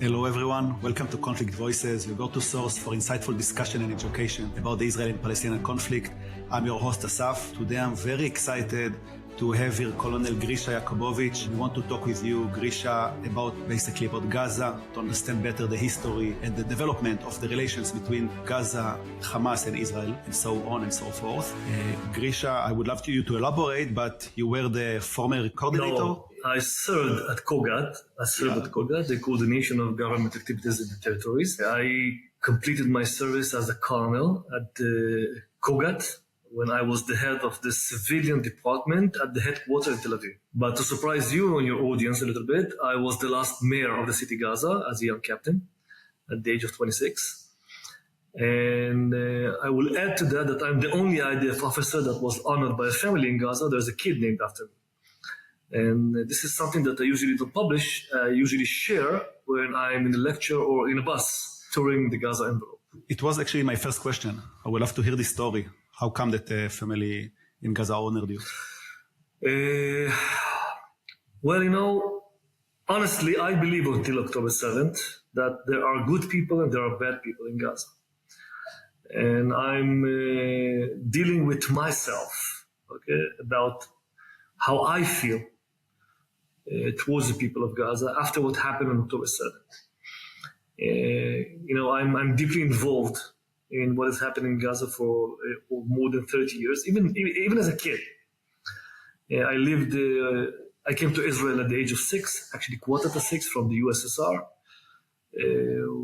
Hello everyone, welcome to Conflict Voices, your go-to source for insightful discussion and education about the Israeli and Palestinian conflict. I'm your host Asaf. Today I'm very excited to have here Colonel Grisha Yakubovich. We want to talk with you, Grisha, about Gaza, to understand better the history and the development of the relations between Gaza, Hamas and Israel, and so on and so forth. Grisha, I would love you to elaborate, but you were the former coordinator? No, I served at COGAT. The Coordination of Government Activities in the Territories. I completed my service as a colonel at the COGAT when I was the head of the civilian department at the headquarters in Tel Aviv. But to surprise you and your audience a little bit, I was the last mayor of the city Gaza as a young captain at the age of 26. And I will add to that I'm the only IDF officer that was honored by a family in Gaza. There's a kid named after me. And this is something that I usually don't publish. I usually share when I'm in a lecture or in a bus touring the Gaza envelope. It was actually my first question. I would love to hear this story. How come that the family in Gaza honored you? Well, honestly, I believe until October 7th that there are good people and there are bad people in Gaza. And I'm dealing with myself, about how I feel towards the people of Gaza after what happened on October 7th. I'm deeply involved in what has happened in Gaza for more than 30 years, even as a kid. I came to Israel at the age of 6, actually quarter to 6 from the USSR.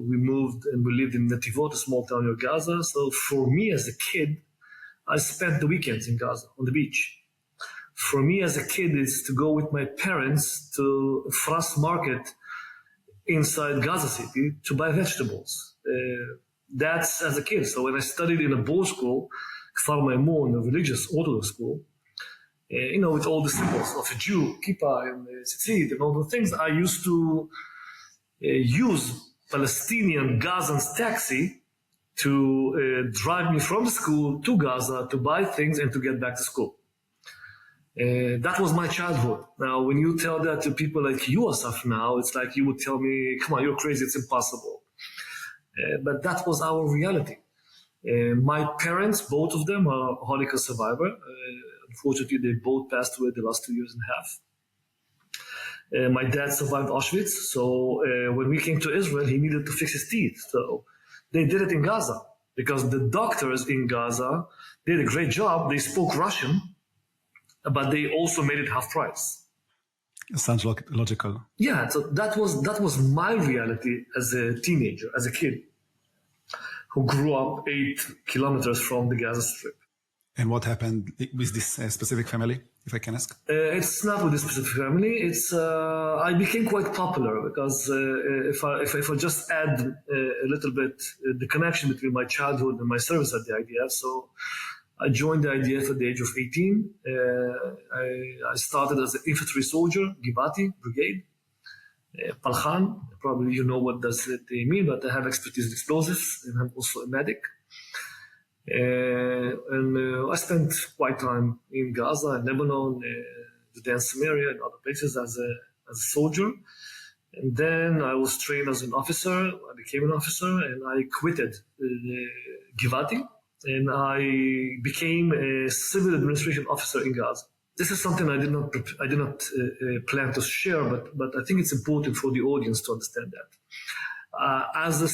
We moved and we lived in Netivot, a small town near Gaza. So for me as a kid, I spent the weekends in Gaza on the beach. For me as a kid, it's to go with my parents to Fras Market inside Gaza City to buy vegetables. That's as a kid. So when I studied in a board school, Kfar Maimun, a religious Orthodox school, with all the symbols of a Jew, kippah and tzitzit and all the things, I used to use Palestinian Gazans taxi to drive me from the school to Gaza to buy things and to get back to school. That was my childhood. Now, when you tell that to people like you, Asaf, now, it's like you would tell me, come on, you're crazy, it's impossible. But that was our reality. My parents, both of them, are Holocaust survivor. Unfortunately, they both passed away the last 2 years and a half. My dad survived Auschwitz, so when we came to Israel, he needed to fix his teeth. So they did it in Gaza because the doctors in Gaza did a great job. They spoke Russian, but they also made it half price. It sounds logical. Yeah, so that was my reality as a teenager, as a kid, who grew up 8 kilometers from the Gaza Strip. And what happened with this specific family, if I can ask? It's not with this specific family. I became quite popular because if I just add a little bit the connection between my childhood and my service at the IDF. So I joined the IDF at the age of 18. I started as an infantry soldier, Givati Brigade, Palkhan. Probably you know what does it mean, but I have expertise in explosives and I'm also a medic. And I spent quite time in Gaza and Lebanon, Judea and Samaria and other places as a soldier. And then I was trained as an officer. I became an officer and I quitted Givati. And I became a civil administration officer in Gaza. This is something I did not plan to share, but I think it's important for the audience to understand that. As a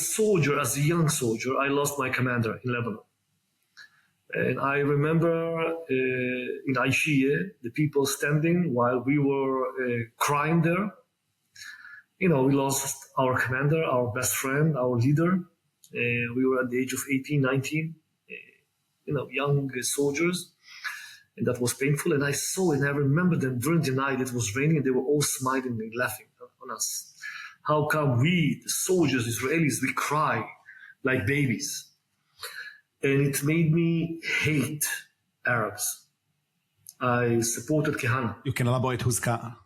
young soldier, I lost my commander in Lebanon. And I remember in Aishiye, the people standing while we were crying there. We lost our commander, our best friend, our leader. We were at the age of 18, 19. Young soldiers, and that was painful. And I saw and I remember them during the night. It was raining, and they were all smiling and laughing on us. How come we, the soldiers, Israelis, we cry like babies? And it made me hate Arabs. I supported Kehana. You can elaborate who's Kehana?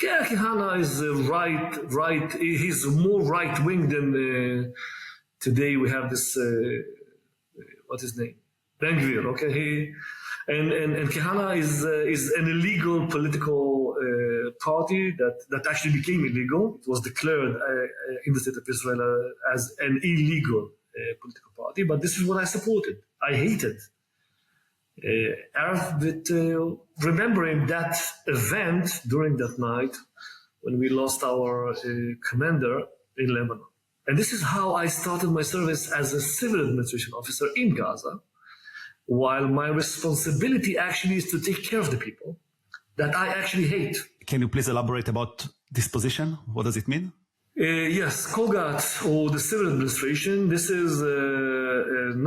Yeah, Kehana is right. He's more right wing than today. We have this. What's his name? Ben-Gvir, okay? And Kehana is an illegal political party that actually became illegal. It was declared in the state of Israel as an illegal political party, but this is what I supported. I hated. Remembering that event during that night when we lost our commander in Lebanon. And this is how I started my service as a civil administration officer in Gaza, while my responsibility actually is to take care of the people that I actually hate. Can you please elaborate about this position? What does it mean? Yes, COGAT, or the civil administration, this is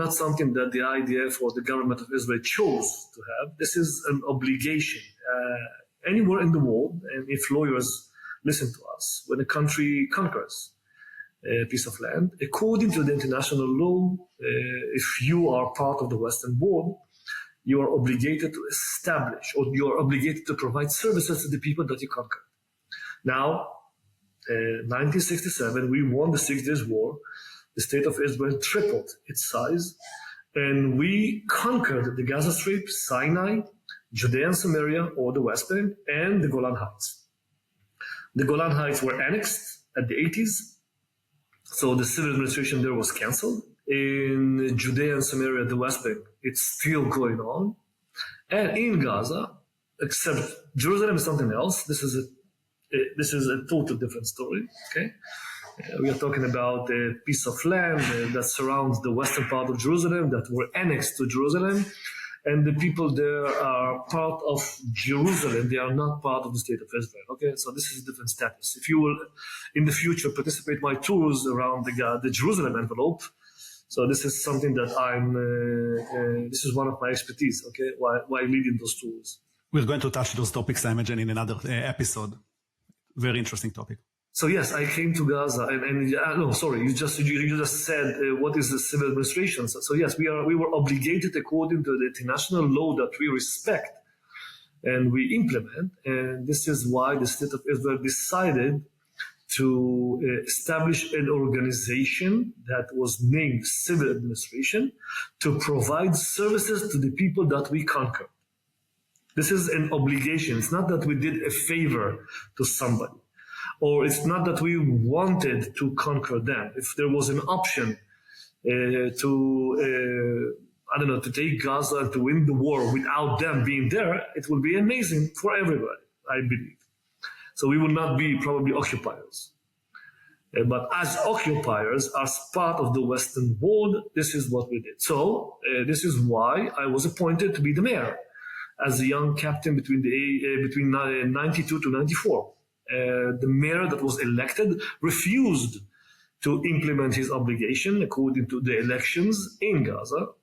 not something that the IDF or the government of Israel chose to have. This is an obligation. Anywhere in the world, and if lawyers listen to us, when a country conquers a piece of land, according to the international law, if you are part of the Western Wall, you are obligated to establish, or you are obligated to provide services to the people that you conquered. Now, 1967, we won the 6 Days War. The state of Israel tripled its size, and we conquered the Gaza Strip, Sinai, Judea and Samaria, or the West Bank, and the Golan Heights. The Golan Heights were annexed at the 80s, so the civil administration there was cancelled. In Judea and Samaria, the West Bank, it's still going on. And in Gaza, except Jerusalem is something else. This is a total different story, okay? We are talking about a piece of land that surrounds the western part of Jerusalem that were annexed to Jerusalem, and the people there are part of Jerusalem. They are not part of the state of Israel, okay? So this is a different status. If you will, in the future, participate in my tours around the Jerusalem envelope, so this is something that this is one of my expertise, okay, while leading those tours. We're going to touch those topics, I imagine, in another episode. Very interesting topic. So yes, I came to Gaza, you just said what is the civil administration? So yes, we were obligated according to the international law that we respect and we implement, and this is why the state of Israel decided to establish an organization that was named Civil Administration to provide services to the people that we conquered. This is an obligation. It's not that we did a favor to somebody, or it's not that we wanted to conquer them. If there was an option to take Gaza and to win the war without them being there, it would be amazing for everybody, I believe. So we will not be probably occupiers. But as occupiers, as part of the Western Wall, this is what we did. So this is why I was appointed to be the mayor as a young captain between 92 to 94. The mayor that was elected refused to implement his obligation according to the elections in Gaza.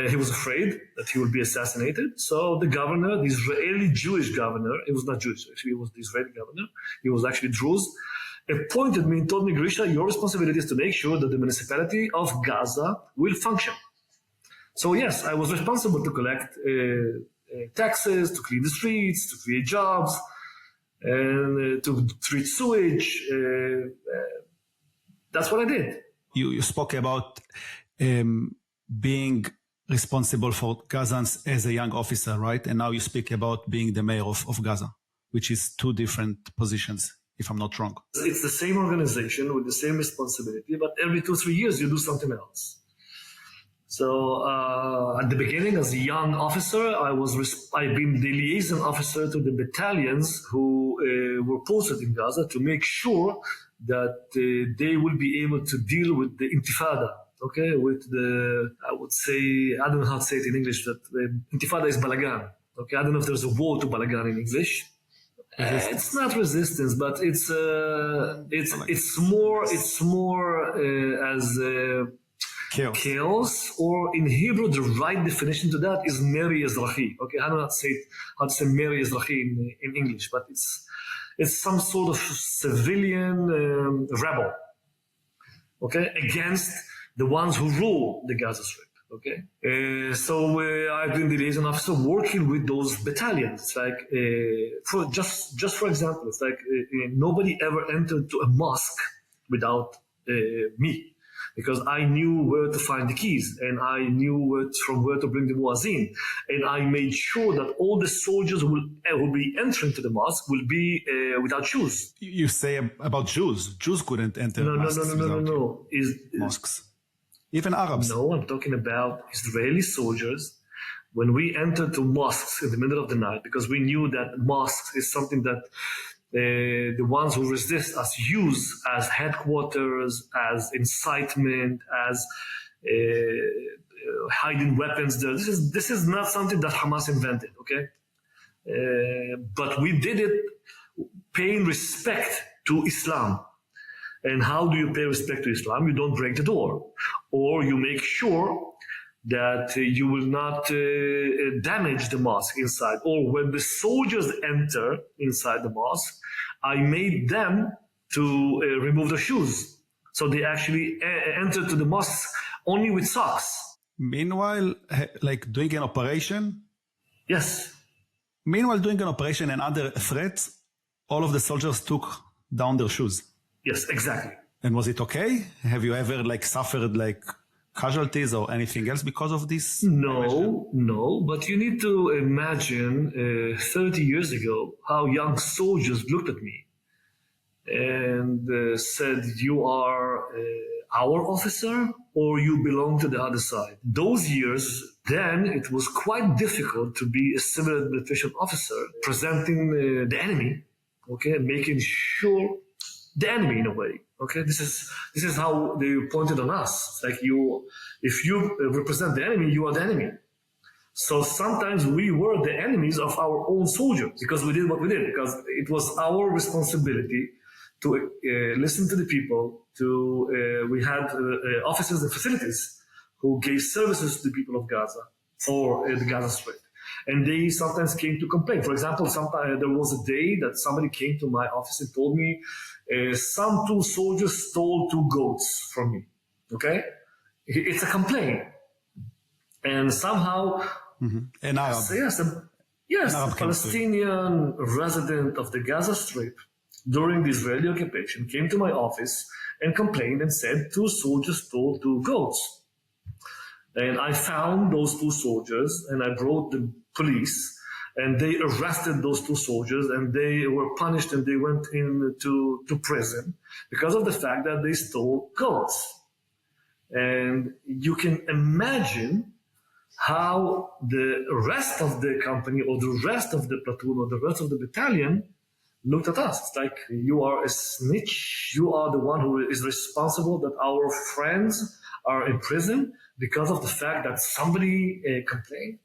He was afraid that he would be assassinated. So the governor, the Israeli Jewish governor, he was not Jewish, actually, he was the Israeli governor. He was actually Druze, appointed me and told me, Grisha, your responsibility is to make sure that the municipality of Gaza will function. So yes, I was responsible to collect taxes, to clean the streets, to create jobs, and to treat sewage. That's what I did. You spoke about being responsible for Gazans as a young officer, right? And now you speak about being the mayor of Gaza, which is two different positions, if I'm not wrong. It's the same organization with the same responsibility, but every 2-3 years you do something else. So at the beginning, as a young officer, I've been the liaison officer to the battalions who were posted in Gaza to make sure that they will be able to deal with the intifada. Okay, with I would say, I don't know how to say it in English, that intifada is balagan. Okay, I don't know if there's a word to balagan in English. It's not resistance, but it's more as chaos, or in Hebrew, the right definition to that is meri ezrachi. Okay, I don't know how to say meri ezrachi in English, but it's some sort of civilian rebel. Okay, against the ones who rule the Gaza Strip, okay? So I've been the liaison officer working with those battalions. It's like, just for example, it's like nobody ever entered to a mosque without me. because I knew where to find the keys and I knew from where to bring the muazzin. And I made sure that all the soldiers who will be entering to the mosque will be without shoes. You say about Jews. Jews couldn't enter No. Mosques. Even Arabs. No, I'm talking about Israeli soldiers. When we entered to mosques in the middle of the night, because we knew that mosques is something that the ones who resist us use as headquarters, as incitement, as hiding weapons there. This is not something that Hamas invented, okay? But we did it paying respect to Islam. And how do you pay respect to Islam? You don't break the door, or you make sure that you will not damage the mosque inside. Or when the soldiers enter inside the mosque, I made them to remove their shoes. So they actually enter to the mosque only with socks. Meanwhile, like doing an operation? Yes. Meanwhile, doing an operation and under threat, all of the soldiers took down their shoes. Yes, exactly. And was it okay? Have you ever suffered casualties or anything else because of this? No, but you need to imagine 30 years ago how young soldiers looked at me and said, you are our officer or you belong to the other side. Those years, then it was quite difficult to be a civil administration officer presenting the enemy, okay, making sure the enemy in a way. Okay, this is how they pointed on us. It's like if you represent the enemy, you are the enemy. So sometimes we were the enemies of our own soldiers because we did what we did, because it was our responsibility to listen to the people. We had officers and facilities who gave services to the people of Gaza or the Gaza Strip. And they sometimes came to complain. For example, there was a day that somebody came to my office and told me some 2 soldiers stole 2 goats from me. Okay? It's a complaint. And somehow... An Arab. Yes, a Palestinian resident of the Gaza Strip during the Israeli occupation came to my office and complained and said 2 soldiers stole 2 goats. And I found those 2 soldiers and I brought the police and they arrested those 2 soldiers and they were punished and they went into prison because of the fact that they stole goats. And you can imagine how the rest of the company or the rest of the platoon or the rest of the battalion looked at us. It's like, you are a snitch. You are the one who is responsible that our friends are in prison because of the fact that somebody complained.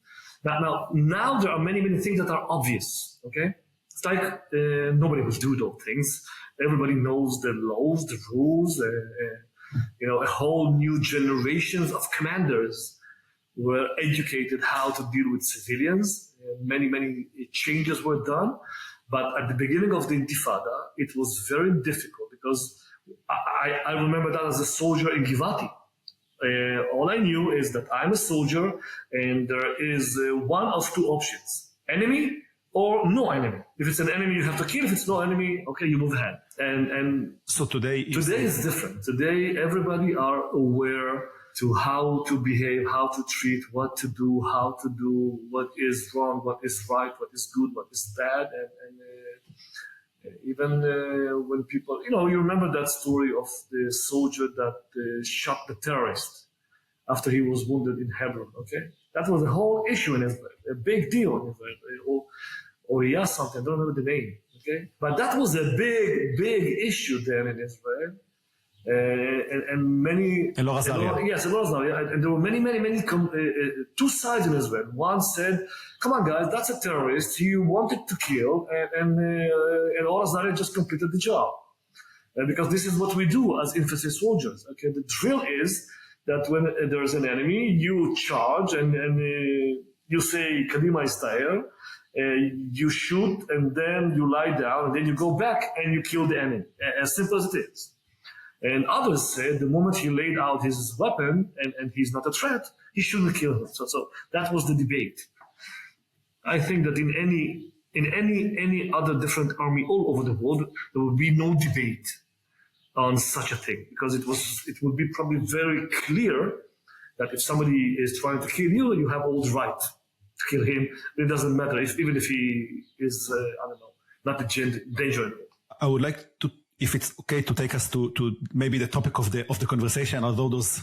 Now there are many things that are obvious, okay? It's like nobody will do those things. Everybody knows the laws, the rules. A whole new generations of commanders were educated how to deal with civilians. Many changes were done. But at the beginning of the Intifada, it was very difficult because I remember that as a soldier in Givati. All I knew is that I'm a soldier and there is one of 2 options, enemy or no enemy. If it's an enemy, you have to kill. If it's no enemy, okay, you move ahead. And so today is different. Today, everybody are aware to how to behave, how to treat, what to do, how to do, what is wrong, what is right, what is good, what is bad. And even when people, you remember that story of the soldier that shot the terrorist after he was wounded in Hebron, okay? That was a whole issue in Israel, a big deal in Israel. Or something, I don't remember the name, okay? But that was a big issue then in Israel. And many... Elor Azaria. Yes, Elor Azaria. And there were many 2 sides in Israel. One said, come on guys, that's a terrorist. He wanted to kill and Elor Azaria just completed the job. Because this is what we do as infantry soldiers. Okay, the drill is that when there's an enemy, you charge and you say, Kadima Istayer, you shoot and then you lie down and then you go back and you kill the enemy. As simple as it is. And others said the moment he laid out his weapon and he's not a threat, he shouldn't kill him. So that was the debate. I think that in any other different army all over the world, there would be no debate. on such a thing, because it would be probably very clear that if somebody is trying to kill you, you have all the right to kill him. It doesn't matter, even if he is, not a danger anymore. I would like to, if it's okay, to take us to maybe the topic of the conversation, although those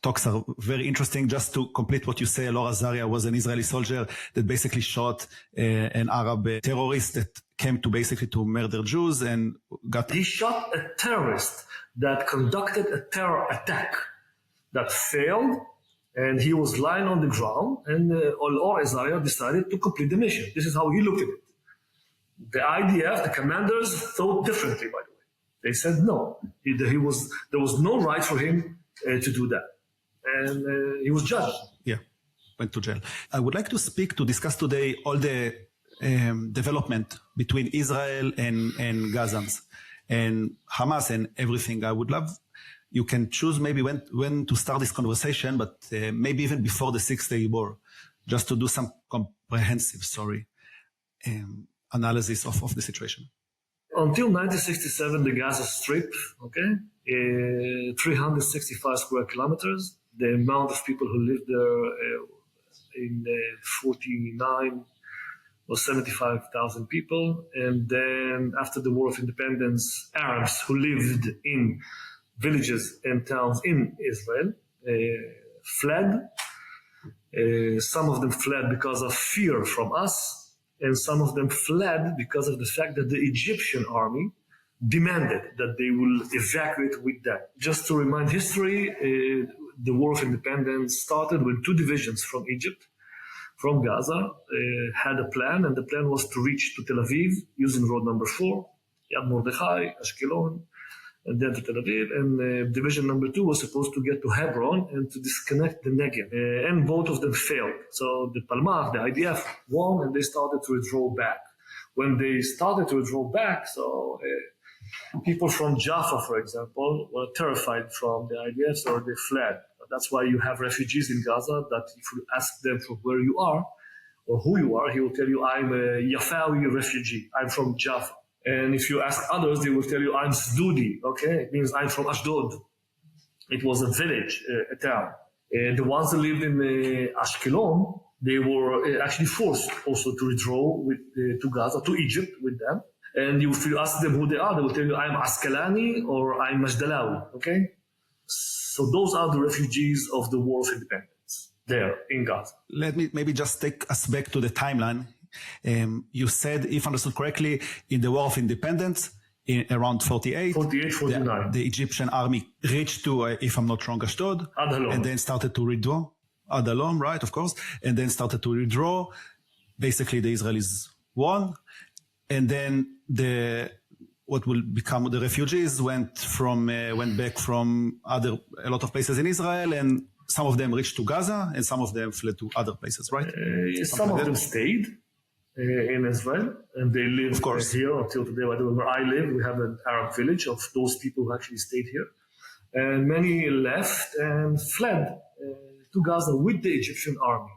talks are very interesting. Just to complete what you say, Elor Azaria was an Israeli soldier that basically shot an Arab terrorist that came to murder Jews and got... He shot a terrorist that conducted a terror attack that failed, and he was lying on the ground, and Elor Azaria decided to complete the mission. This is how he looked at it. The IDF, the commanders, thought differently, by the way. They said no. There was no right for him to do that. And he was judged. Yeah, went to jail. I would like to discuss today all the development between Israel and Gazans and Hamas and everything. I would love, you can choose maybe when to start this conversation, but maybe even before the 6-day war, just to do some comprehensive, analysis of the situation. Until 1967, the Gaza Strip, 365 square kilometers. The amount of people who lived there in 49 was 75,000 people. And then after the War of Independence, Arabs who lived in villages and towns in Israel fled. Some of them fled because of fear from us, and some of them fled because of the fact that the Egyptian army demanded that they will evacuate with them. Just to remind history, the War of Independence started when 2 divisions from Egypt, from Gaza, had a plan, and the plan was to reach to Tel Aviv using road number 4, Yad Mordechai, Ashkelon, and then to Tel Aviv. And division number 2 was supposed to get to Hebron and to disconnect the Negev. And both of them failed. So the Palmach, the IDF, won, and they started to withdraw back. When they started to withdraw back, people from Jaffa, for example, were terrified from the IDF, so they fled. That's why you have refugees in Gaza that if you ask them from where you are or who you are, he will tell you, I'm a Yafawi refugee. I'm from Jaffa. And if you ask others, they will tell you, I'm Sdudi. It means I'm from Ashdod. It was a village, a town. And the ones that lived in Ashkelon, they were actually forced also to withdraw to Gaza, to Egypt with them. And if you ask them who they will tell you, I'm Askalani or I'm Majdalawi, So those are the refugees of the War of Independence there in Gaza. Let me maybe just take us back to the timeline. You said, if understood correctly, in the War of Independence, in around 48, 49, the Egyptian army reached to, if I'm not wrong, Ashdod, and then started to withdraw. Adalom, right, of course, and then started to withdraw. Basically, the Israelis won, and then what will become the refugees went back from a lot of places in Israel, and some of them reached to Gaza, and some of them fled to other places, right? Some of them stayed in Israel, and they live here until today. Where I live, we have an Arab village of those people who actually stayed here, and many left and fled to Gaza with the Egyptian army.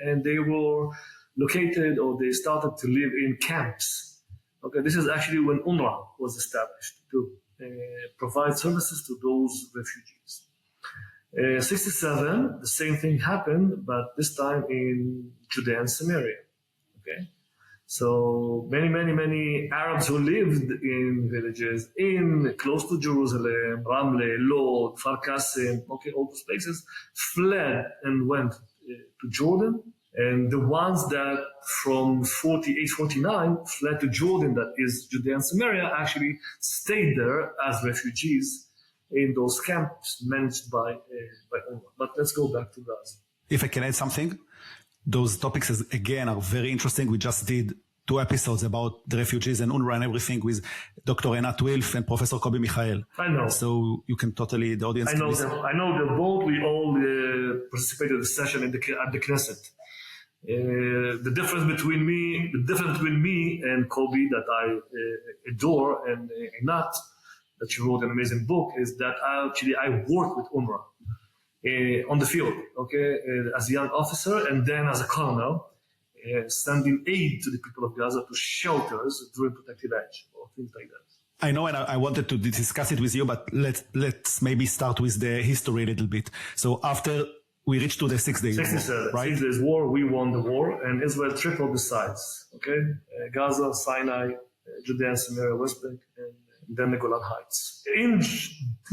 And they were located, or they started to live in camps. This is actually when UNRWA was established to provide services to those refugees. 67, the same thing happened, but this time in Judea and Samaria. So many Arabs who lived in villages close to Jerusalem, Ramle, Lod, Kfar Qasim, all those places, fled and went to Jordan. And the ones that from 48, 49 fled to Jordan, that is Judea and Samaria, actually stayed there as refugees in those camps managed by UNRWA. But let's go back to Gaza. If I can add something, those topics, again, are very interesting. We just did 2 episodes about the refugees and UNRWA and everything with Dr. Einat Wilf and Professor Kobi Michael. I know. So you can totally, the audience I know them. I know them both. We all participated in the session at the Knesset. The difference between me and Kobi that I adore, and Einat, that she wrote an amazing book, is that I work with UNRWA on the field, as a young officer, and then as a colonel, sending aid to the people of Gaza, to shelters during protective edge or things like that. I know, and I wanted to discuss it with you, but let's maybe start with the history a little bit. So after we reached to the 6 days war, right? 6 days war, we won the war, and Israel tripled the sides. Okay, Gaza, Sinai, Judea and Samaria, West Bank, and then the Golan Heights. In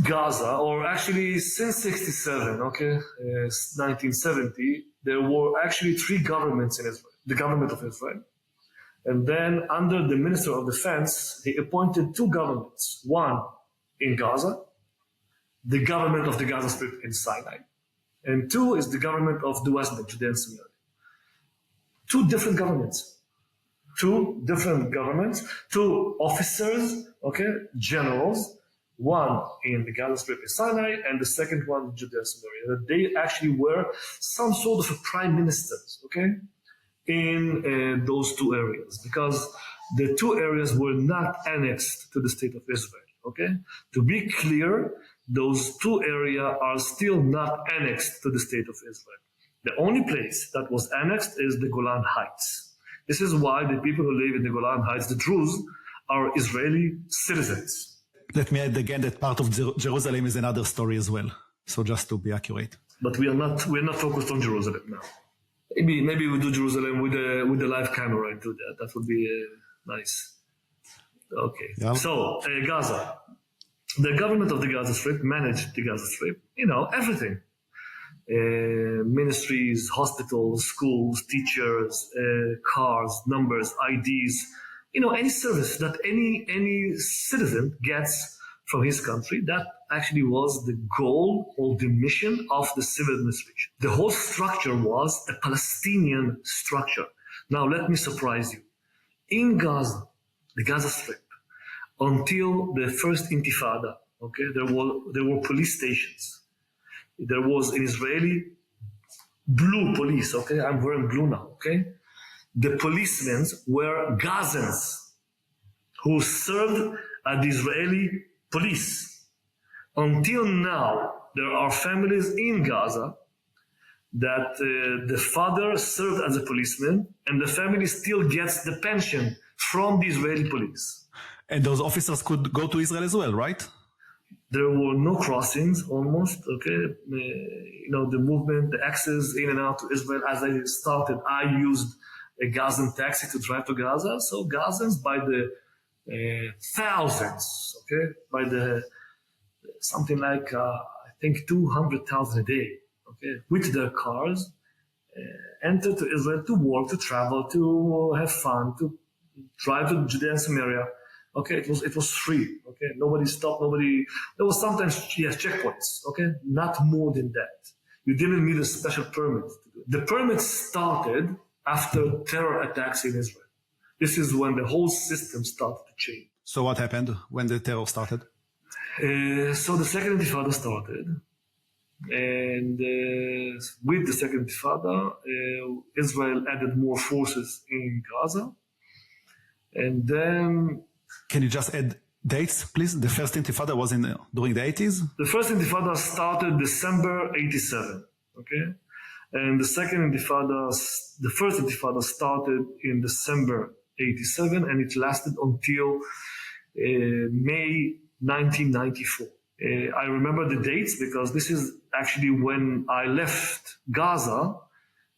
Gaza, or actually since 67, 1970, there were actually three governments in Israel. The government of Israel. And then under the Minister of Defense, he appointed two governments. One in Gaza, the government of the Gaza Strip in Sinai. And two is the government of the West Bank, Judea and Samaria. Two different governments, two officers, generals, one in the Gaza Strip in Sinai and the second one in Judea and Samaria. They actually were some sort of prime ministers, in those two areas, because the two areas were not annexed to the state of Israel, To be clear, those two areas are still not annexed to the state of Israel. The only place that was annexed is the Golan Heights. This is why the people who live in the Golan Heights, the Druze, are Israeli citizens. Let me add again that part of Jerusalem is another story as well. So just to be accurate. But we're not focused on Jerusalem now. Maybe we do Jerusalem with the live camera and do that. That would be nice. Okay. Yeah. So Gaza, the government of the Gaza Strip managed the Gaza Strip. Everything. Ministries, hospitals, schools, teachers, cars, numbers, IDs. Any service that any citizen gets from his country, that actually was the goal or the mission of the civil administration. The whole structure was a Palestinian structure. Now, let me surprise you. In Gaza, the Gaza Strip, until the first Intifada, there were police stations. There was an Israeli blue police, I'm wearing blue now, The policemen were Gazans who served at the Israeli police. Until now, there are families in Gaza that the father served as a policeman and the family still gets the pension from the Israeli police. And those officers could go to Israel as well, right? There were no crossings almost, the movement, the access in and out to Israel. As I started, I used a Gazan taxi to drive to Gaza. So Gazans by the thousands, by the something like, I think 200,000 a day, with their cars, enter to Israel to work, to travel, to have fun, to drive to Judea and Samaria. It was free. Nobody stopped. There was sometimes checkpoints. Not more than that. You didn't need a special permit to do it. The permit started after terror attacks in Israel. This is when the whole system started to change. So what happened when the terror started? So the second Intifada started, and with the second Intifada, Israel added more forces in Gaza, and then. Can you just add dates, please? The first Intifada was during the 80s? The first Intifada started December 87, And the first Intifada started in December 87, and it lasted until May 1994. I remember the dates because this is actually when I left Gaza,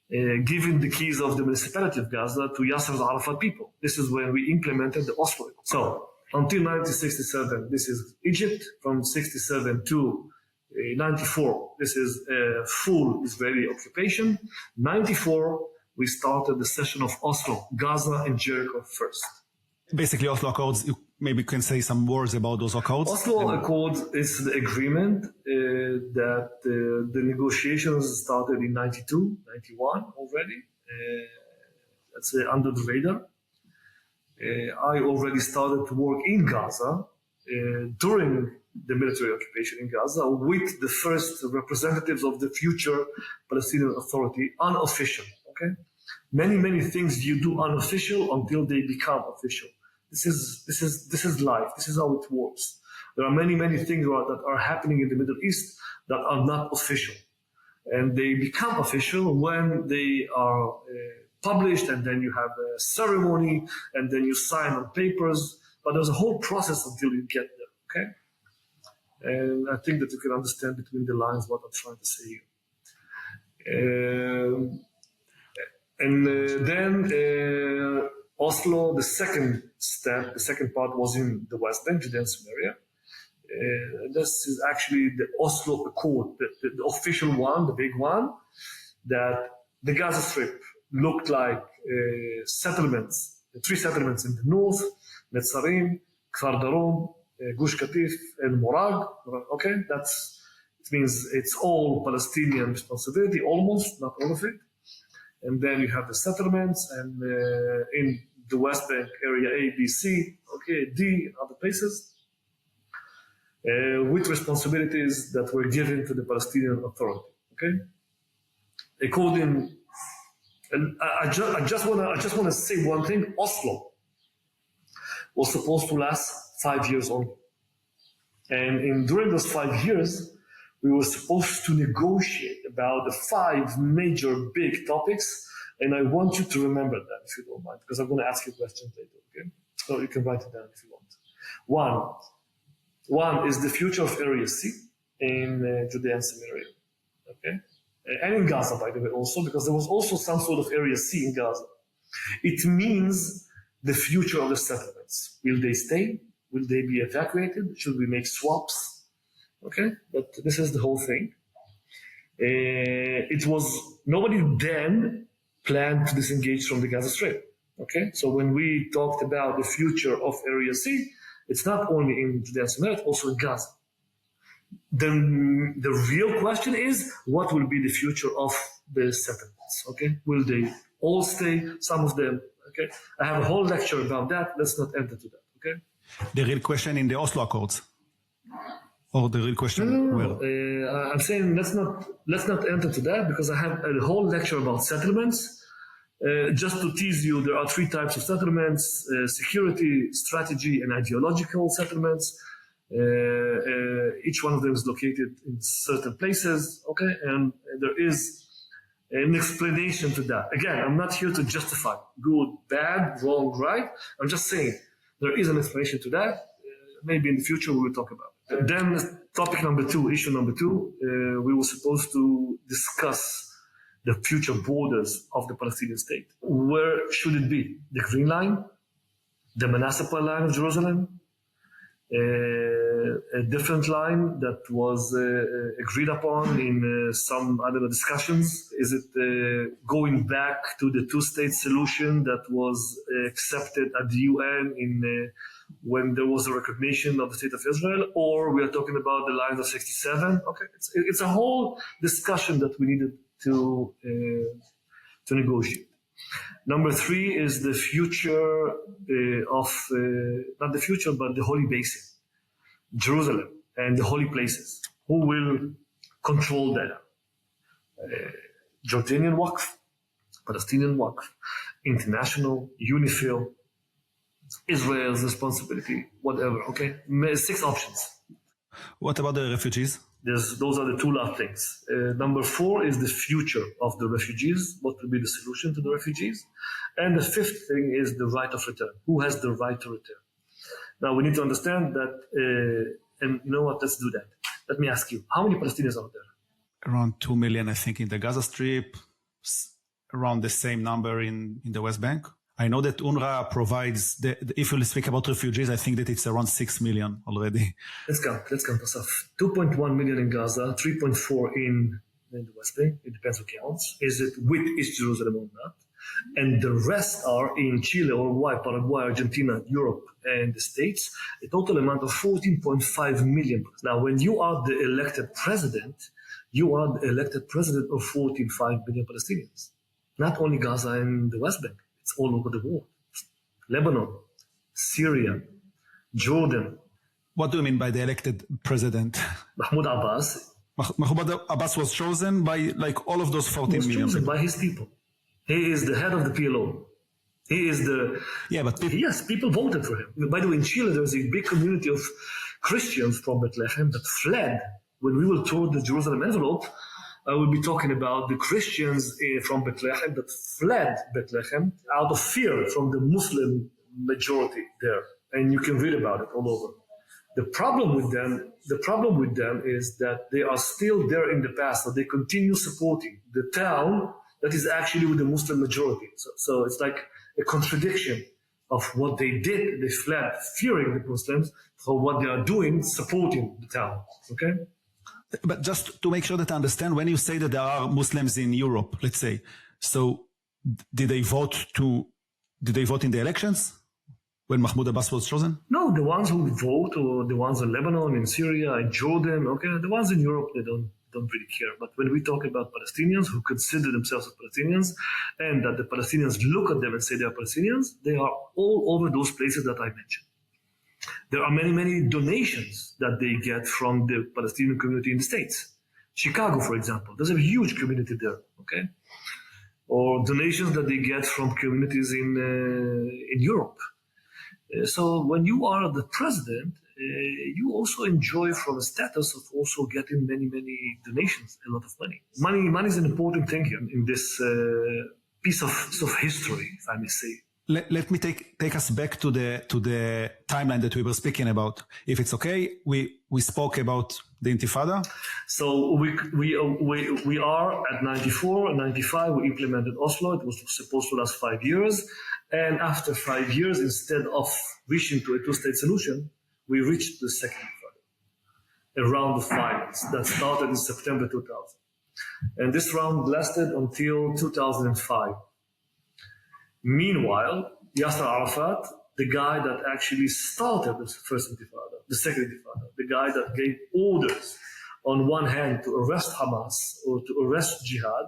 giving the keys of the municipality of Gaza to Yasser Arafat people. This is when we implemented the Oslo Accords. So until 1967, this is Egypt. From 67 to 94, this is full Israeli occupation. 94, we started the session of Oslo, Gaza and Jericho first. Basically, Oslo Accords, you maybe can say some words about those accords. Oslo Accords is the agreement that the negotiations started in 92, 91 already. That's under the radar. I already started to work in Gaza during the military occupation in Gaza with the first representatives of the future Palestinian Authority, unofficial. Many things you do unofficial until they become official. This is life. This is how it works. There are many things that are happening in the Middle East that are not official, and they become official when they are published, and then you have a ceremony, and then you sign on papers. But there's a whole process until you get there, okay? And I think that you can understand between the lines what I'm trying to say here. Then Oslo, the second step, the second part was in the West Bank, Judea and Samaria. This is actually the Oslo Accord, the official one, the big one, that the Gaza Strip looked like settlements, 3 settlements in the north, Netzarim, Kfar Darom, Gush Katif, and Morag. Okay, it means it's all Palestinian responsibility, almost, not all of it. And then you have the settlements, and in the West Bank area A, B, C, okay, D, other places, with responsibilities that were given to the Palestinian Authority. Okay, according, and I just want to say one thing: Oslo was supposed to last 5 years only, and during those 5 years, we were supposed to negotiate about the 5 major big topics, and I want you to remember that if you don't mind, because I'm going to ask you questions later. Okay, so you can write it down if you want. One is the future of Area C in Judea and Samaria, okay? And in Gaza, by the way, also, because there was also some sort of Area C in Gaza. It means the future of the settlements. Will they stay? Will they be evacuated? Should we make swaps? Okay, but this is the whole thing. Nobody then planned to disengage from the Gaza Strip, okay? So when we talked about the future of Area C, it's not only in Judea and Samaria, it's also in Gaza. Then the real question is, what will be the future of the settlements, okay? Will they all stay? Some of them, okay? I have a whole lecture about that. Let's not enter to that, okay? The real question in the Oslo Accords? Or the real question where? I'm saying let's not enter to that, because I have a whole lecture about settlements. Just to tease you, there are 3 types of settlements: security, strategy, and ideological settlements. Each one of them is located in certain places, okay? And there is an explanation to that. Again, I'm not here to justify good, bad, wrong, right. I'm just saying there is an explanation to that. Maybe in the future we will talk about it. Then topic number 2, issue number 2, we were supposed to discuss the future borders of the Palestinian state. Where should it be? The Green Line? The municipal line of Jerusalem? A different line that was agreed upon in some other discussions? Is it going back to the 2-state solution that was accepted at the UN when there was a recognition of the state of Israel? Or we are talking about the lines of 67? Okay, it's a whole discussion that we needed to negotiate. Number 3 is the future not the future, but the Holy Basin, Jerusalem, and the holy places. Who will control that? Jordanian Waqf, Palestinian Waqf, international, UNIFIL, Israel's responsibility, whatever, okay? 6 options. What about the refugees? Those are the 2 last things. Number 4 is the future of the refugees. What will be the solution to the refugees? And the 5th thing is the right of return. Who has the right to return? Now, we need to understand that, and you know what, let's do that. Let me ask you, how many Palestinians are there? Around 2 million, I think, in the Gaza Strip, around the same number in the West Bank. I know that UNRWA provides, if you speak about refugees, I think that it's around 6 million already. Let's count, Asaf. 2.1 million in Gaza, 3.4 in the West Bank. It depends who counts. Is it with East Jerusalem or not? And the rest are in Chile, Uruguay, Paraguay, Argentina, Europe, and the States, a total amount of 14.5 million. Now, when you are the elected president, you are the elected president of 14.5 million Palestinians. Not only Gaza and the West Bank. It's all over the world. Lebanon, Syria, Jordan. What do you mean by the elected president? Mahmoud Abbas. Mahmoud Abbas was chosen by like all of those 14 million. He was chosen by his people. He is the head of the PLO. He is the... Yeah, but... Yes, people voted for him. By the way, in Chile, there's a big community of Christians from Bethlehem that fled. When we will tour the Jerusalem envelope, I will be talking about the Christians from Bethlehem that fled Bethlehem out of fear from the Muslim majority there. and you can read about it all over. The problem with them is that they are still there in the past, so they continue supporting the town that is actually with the Muslim majority. So it's like a contradiction of what they did. They fled fearing the Muslims for what they are doing, supporting the town. Okay? But just to make sure that I understand, when you say that there are Muslims in Europe, let's say, so did they vote in the elections when Mahmoud Abbas was chosen? No, the ones who vote, or the ones in Lebanon, in Syria, in Jordan, okay, the ones in Europe, they don't really care. But when we talk about Palestinians who consider themselves as Palestinians, and that the Palestinians look at them and say they are Palestinians, they are all over those places that I mentioned. There are many, many donations that they get from the Palestinian community in the States. Chicago, for example, there's a huge community there, okay? Or donations that they get from communities in Europe. So when you are the president, you also enjoy from a status of also getting many, many donations, a lot of money. Money is an important thing here in this piece of history, if I may say. Let me take us back to the timeline that we were speaking about. If it's okay, we spoke about the Intifada. So we are at 94, 95. We implemented Oslo. It was supposed to last 5 years, and after 5 years, instead of reaching to a two-state solution, we reached the second Intifada, a round of violence that started in September 2000, and this round lasted until 2005. Meanwhile, Yasser Arafat, the guy that actually started the first Intifada, the second Intifada, the guy that gave orders on one hand to arrest Hamas or to arrest Jihad,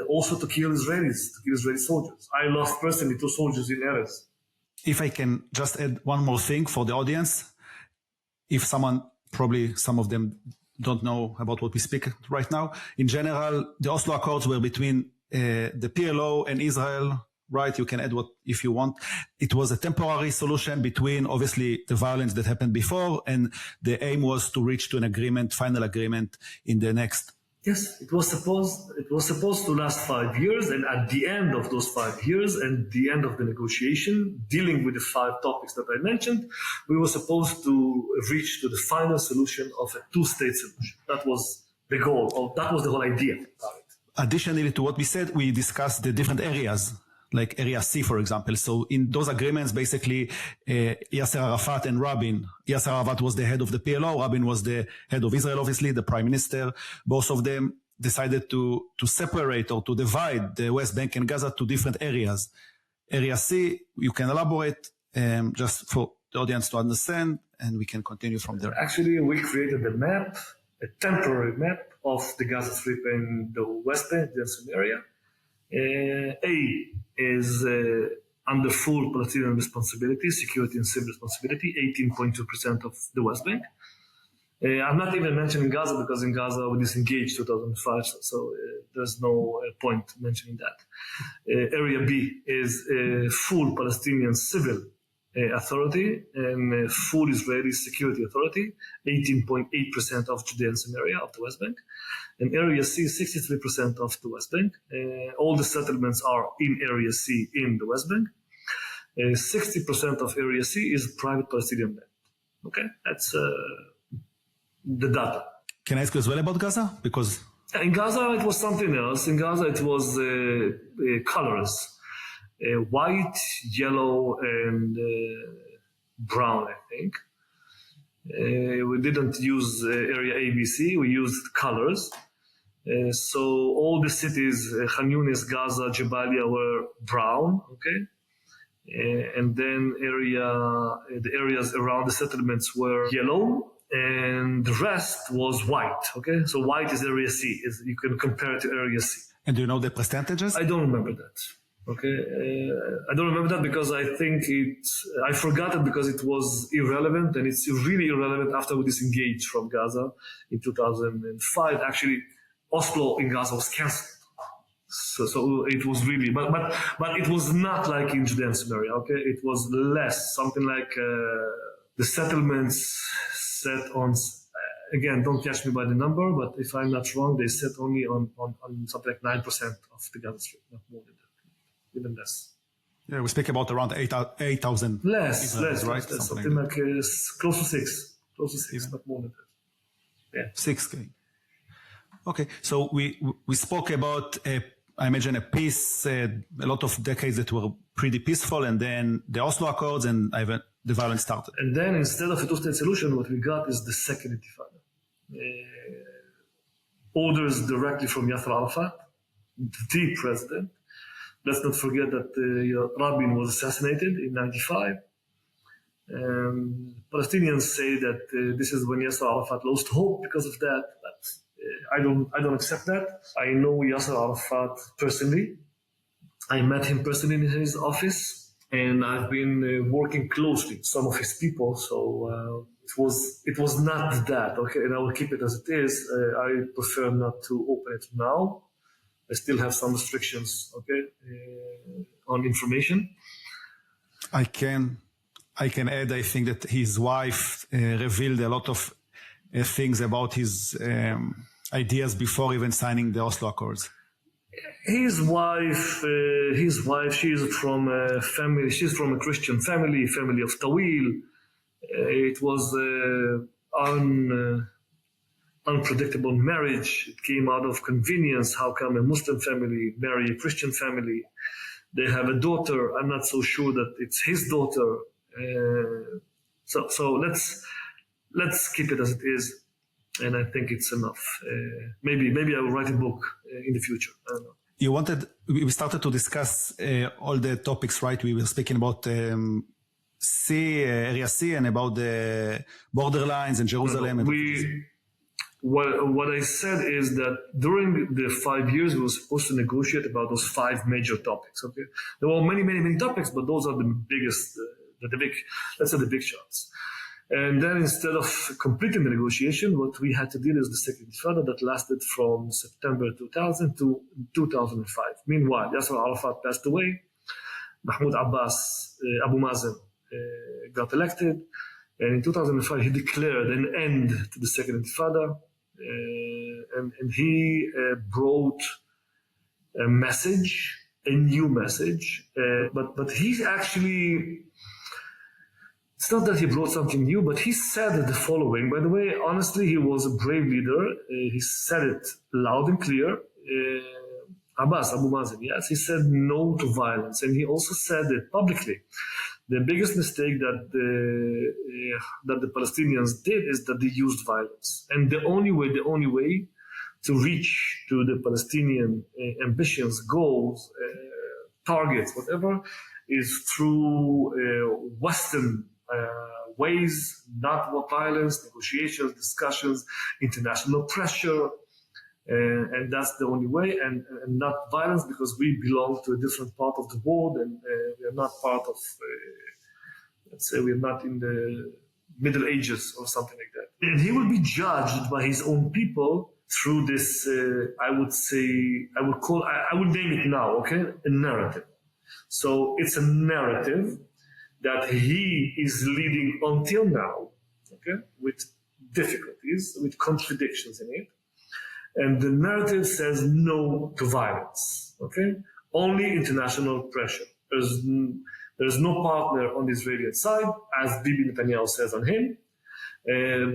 also to kill Israelis, to kill Israeli soldiers. I lost personally 2 soldiers in Erez. If I can just add one more thing for the audience, if probably some of them don't know about what we speak right now. In general, the Oslo Accords were between the PLO and Israel, right? You can add what if you want. It was a temporary solution between obviously the violence that happened before, and the aim was to reach to an agreement, final agreement in the next. Yes, it was supposed to last 5 years, and at the end of those 5 years and the end of the negotiation, dealing with the 5 topics that I mentioned, we were supposed to reach to the final solution of a two-state solution. That was the goal, or that was the whole idea about it. Additionally to what we said, we discussed the different areas, like Area C, for example. So in those agreements, basically, Yasser Arafat and Rabin, Yasser Arafat was the head of the PLO, Rabin was the head of Israel, obviously, the prime minister. Both of them decided to separate or to divide the West Bank and Gaza to different areas. Area C, you can elaborate just for the audience to understand, and we can continue from there. Actually, we created a map, a temporary map of the Gaza Strip and the West Bank, the same area. A is under full Palestinian responsibility, security and civil responsibility, 18.2% of the West Bank. I'm not even mentioning Gaza because in Gaza we disengaged 2005, so there's no point mentioning that. Area B is full Palestinian civil authority and full Israeli security authority, 18.8% of Judean Samaria of the West Bank. And Area C, 63% of the West Bank. All the settlements are in Area C in the West Bank. 60% of Area C is private Palestinian land. Okay, that's the data. Can I ask you as well about Gaza? Because in Gaza it was something else. In Gaza it was colors. White, yellow, and brown, I think. We didn't use area ABC, we used colors. So all the cities, Khan Yunis, Gaza, Jabalia were brown, okay? And then the areas around the settlements were yellow, and the rest was white, okay? So white is area C, you can compare it to area C. And do you know the percentages? I don't remember that. Okay, I don't remember that because I think I forgot it because it was irrelevant, and it's really irrelevant after we disengaged from Gaza in 2005. Actually, Oslo in Gaza was cancelled. So it was really, but it was not like in Judean Samaria, okay? It was less, something like the settlements set on, again, don't catch me by the number, but if I'm not wrong, they set only on something like 9% of the Gaza Strip, not more than that. Even less. Yeah, we speak about around 8,000. Less, right? Something like close to six, not more than that. Yeah. 6K. Okay, so we spoke about, I imagine, a peace, a lot of decades that were pretty peaceful, and then the Oslo Accords, and the violence started. And then instead of a two-state solution, what we got is the second intifada. Orders directly from Yasser Arafat, the president. Let's not forget that Rabin was assassinated in 95. Palestinians say that this is when Yasser Arafat lost hope because of that, but I don't accept that. I know Yasser Arafat personally. I met him personally in his office, and I've been working closely with some of his people. So it was not that, okay. And I will keep it as it is. I prefer not to open it now. I still have some restrictions, okay, on information. I can add, I think that his wife revealed a lot of things about his ideas before even signing the Oslo Accords. His wife, she is from a family. She's from a Christian family of Tawil. It was unpredictable marriage. It came out of convenience. How come a Muslim family marry a Christian family? They have a daughter. I'm not so sure that it's his daughter. So let's keep it as it is, and I think it's enough. Maybe I will write a book in the future. I don't know. We started to discuss all the topics, right? We were speaking about Area C, and about the borderlines in Jerusalem. What I said is that during the 5 years, we were supposed to negotiate about those 5 major topics. Okay, there were many topics, but those are the biggest, let's say the big shots. And then instead of completing the negotiation, what we had to deal is the second intifada that lasted from September 2000 to 2005. Meanwhile, Yasser Arafat passed away. Mahmoud Abbas, Abu Mazen got elected. And in 2005, he declared an end to the second intifada. And he brought a message, a new message. But he actually... It's not that he brought something new, but he said the following. By the way, honestly, he was a brave leader. He said it loud and clear. Abbas, Abu Mazen, yes, he said no to violence. And he also said it publicly. The biggest mistake that the Palestinians did is that they used violence. And the only way to reach to the Palestinian ambitions, goals, targets, whatever, is through Western ways, not violence, negotiations, discussions, international pressure, and that's the only way, and not violence, because we belong to a different part of the world, and we are not part of, let's say, we are not in the Middle Ages or something like that. And he will be judged by his own people through this, I would name it now, okay, a narrative. So it's a narrative that he is leading until now, okay, with difficulties, with contradictions in it. And the narrative says no to violence, okay? Only international pressure. There's no partner on the Israeli side, as Bibi Netanyahu says on him.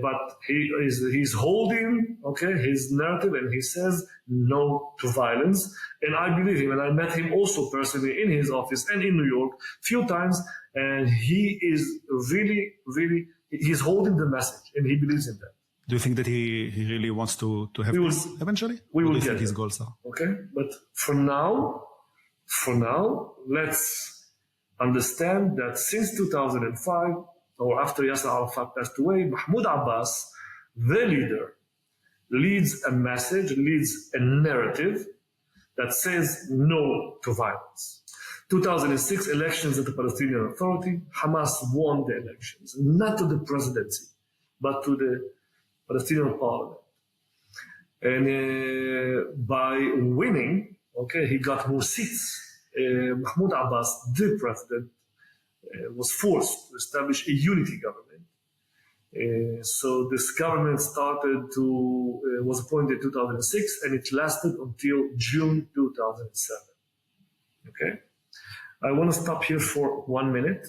But he's holding, okay, his narrative, and he says no to violence. And I believe him, and I met him also personally in his office and in New York a few times, and he is really, he's holding the message, and he believes in that. Do you think that he really wants to have this eventually? We will get his goals are? Okay, but for now, let's understand that since 2005, or after Yasser Arafat passed away, Mahmoud Abbas, the leader, leads a message, leads a narrative that says no to violence. 2006 elections at the Palestinian Authority, Hamas won the elections, not to the presidency, but to the Palestinian parliament. And by winning, okay, he got more seats. Mahmoud Abbas, the president, was forced to establish a unity government. So this government was appointed in 2006, and it lasted until June 2007. Okay, I want to stop here for 1 minute,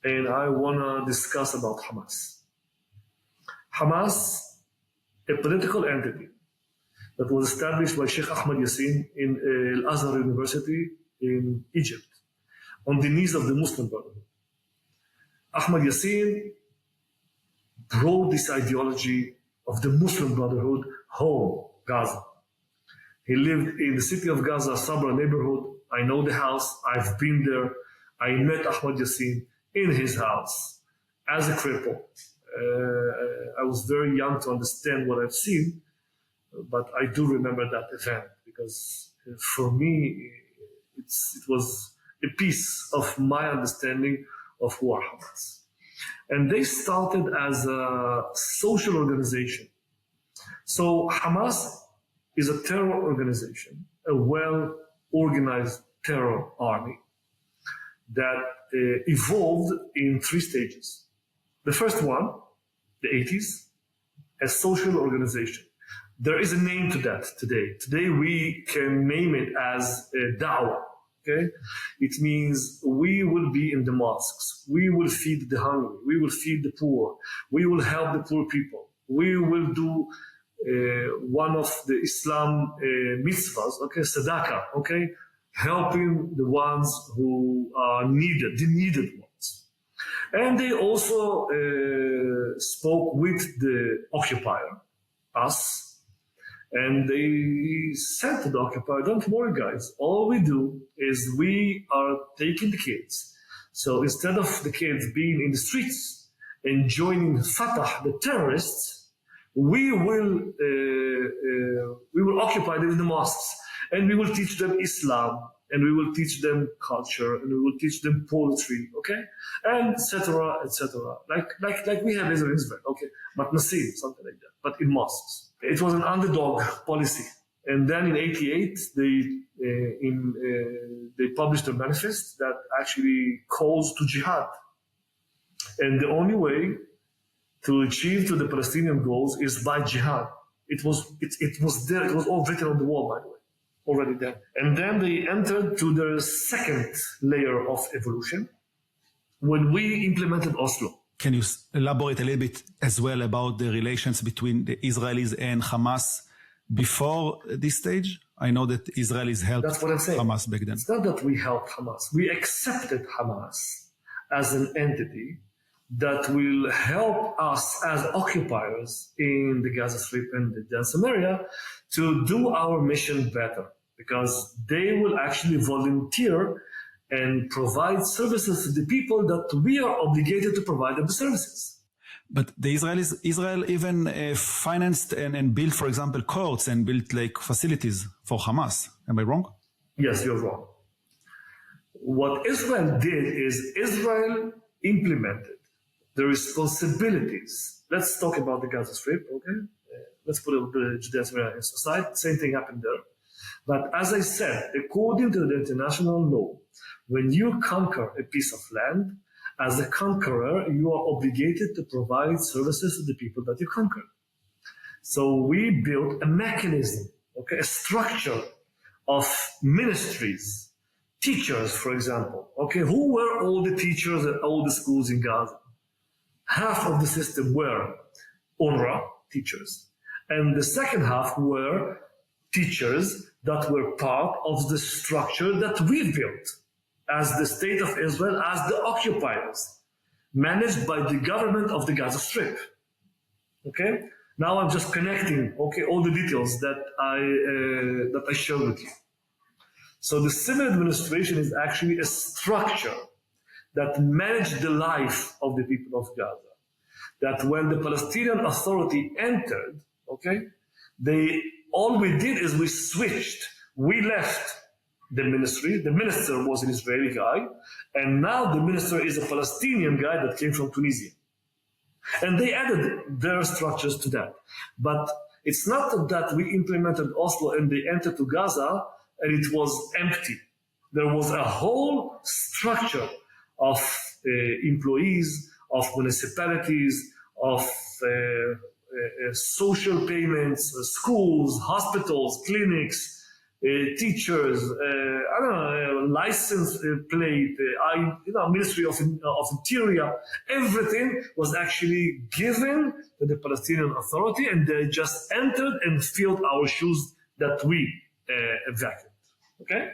and I want to discuss about Hamas. Hamas, a political entity that was established by Sheikh Ahmad Yassin in Al-Azhar University in Egypt on the knees of the Muslim Brotherhood. Ahmad Yassin brought this ideology of the Muslim Brotherhood home, Gaza. He lived in the city of Gaza, Sabra neighborhood. I know the house. I've been there. I met Ahmad Yassin in his house as a cripple. I was very young to understand what I've seen, but I do remember that event because for me, it was a piece of my understanding of who are Hamas. And they started as a social organization. So Hamas is a terror organization, a well-organized terror army that evolved in 3 stages. The first one, the 80s, a social organization. There is a name to that today. Today we can name it as da'wah. Okay? It means we will be in the mosques. We will feed the hungry. We will feed the poor. We will help the poor people. We will do one of the Islam mitzvahs, okay, sadaqah, okay, helping the ones who are needed, the needed ones. And they also spoke with the occupier, us, and they said to the occupier, don't worry guys, all we do is we are taking the kids. So instead of the kids being in the streets and joining Fatah, the terrorists, we will occupy them in the mosques, and we will teach them Islam, and we will teach them culture, and we will teach them poetry, okay, and etc., etc. Like we have in Israel, okay, but Nassim, something like that, but in mosques. It was an underdog policy, and then in '88 they published a manifest that actually calls to jihad, and the only way to achieve to the Palestinian goals is by jihad. It was there. It was all written on the wall, by the way, already there. And then they entered to their second layer of evolution when we implemented Oslo. Can you elaborate a little bit as well about the relations between the Israelis and Hamas before this stage? I know that Israelis helped Hamas back then. It's not that we helped Hamas. We accepted Hamas as an entity that will help us as occupiers in the Gaza Strip and the Gaza area to do our mission better, because they will actually volunteer and provide services to the people that we are obligated to provide them the services. But the Israel even financed and built, for example, courts and built like facilities for Hamas. Am I wrong? Yes, you're wrong. What Israel did is Israel implemented the responsibilities. Let's talk about the Gaza Strip, okay? Let's put the Judea Samaria aside. Same thing happened there. But as I said, according to the international law, when you conquer a piece of land, as a conqueror, you are obligated to provide services to the people that you conquered. So we built a mechanism, okay, a structure of ministries, teachers, for example. Okay, who were all the teachers at all the schools in Gaza? Half of the system were UNRWA teachers, and the second half were teachers that were part of the structure that we built as the state of Israel, as the occupiers, managed by the government of the Gaza Strip. Okay? Now I'm just connecting, okay, all the details that I shared with you. So the civil administration is actually a structure that managed the life of the people of Gaza. That when the Palestinian Authority entered, okay, all we did is we switched. We left the ministry. The minister was an Israeli guy, and now the minister is a Palestinian guy that came from Tunisia. And they added their structures to that. But it's not that we implemented Oslo and they entered to Gaza and it was empty. There was a whole structure of employees, of municipalities, of social payments, schools, hospitals, clinics, teachers, I don't know, license plate, Ministry of Interior, everything was actually given to the Palestinian Authority, and they just entered and filled our shoes that we vacuumed. Okay?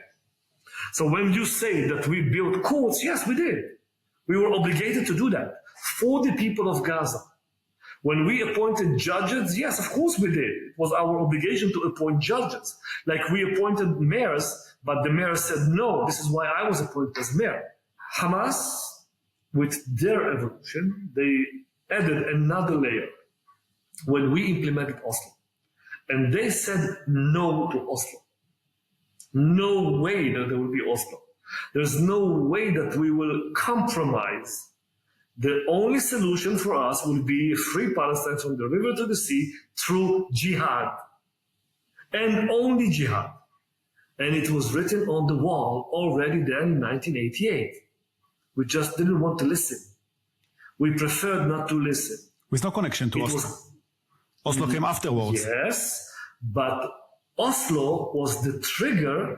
So when you say that we built courts, yes, we did. We were obligated to do that for the people of Gaza. When we appointed judges, yes, of course we did. It was our obligation to appoint judges. Like we appointed mayors, but the mayor said, no, this is why I was appointed as mayor. Hamas, with their evolution, they added another layer when we implemented Oslo. And they said no to Oslo. No way that there will be Oslo. There's no way that we will compromise. The only solution for us will be free Palestine from the river to the sea through jihad. And only jihad. And it was written on the wall already then in 1988. We just didn't want to listen. We preferred not to listen. With no connection to Oslo. Oslo came afterwards. Yes, but Oslo was the trigger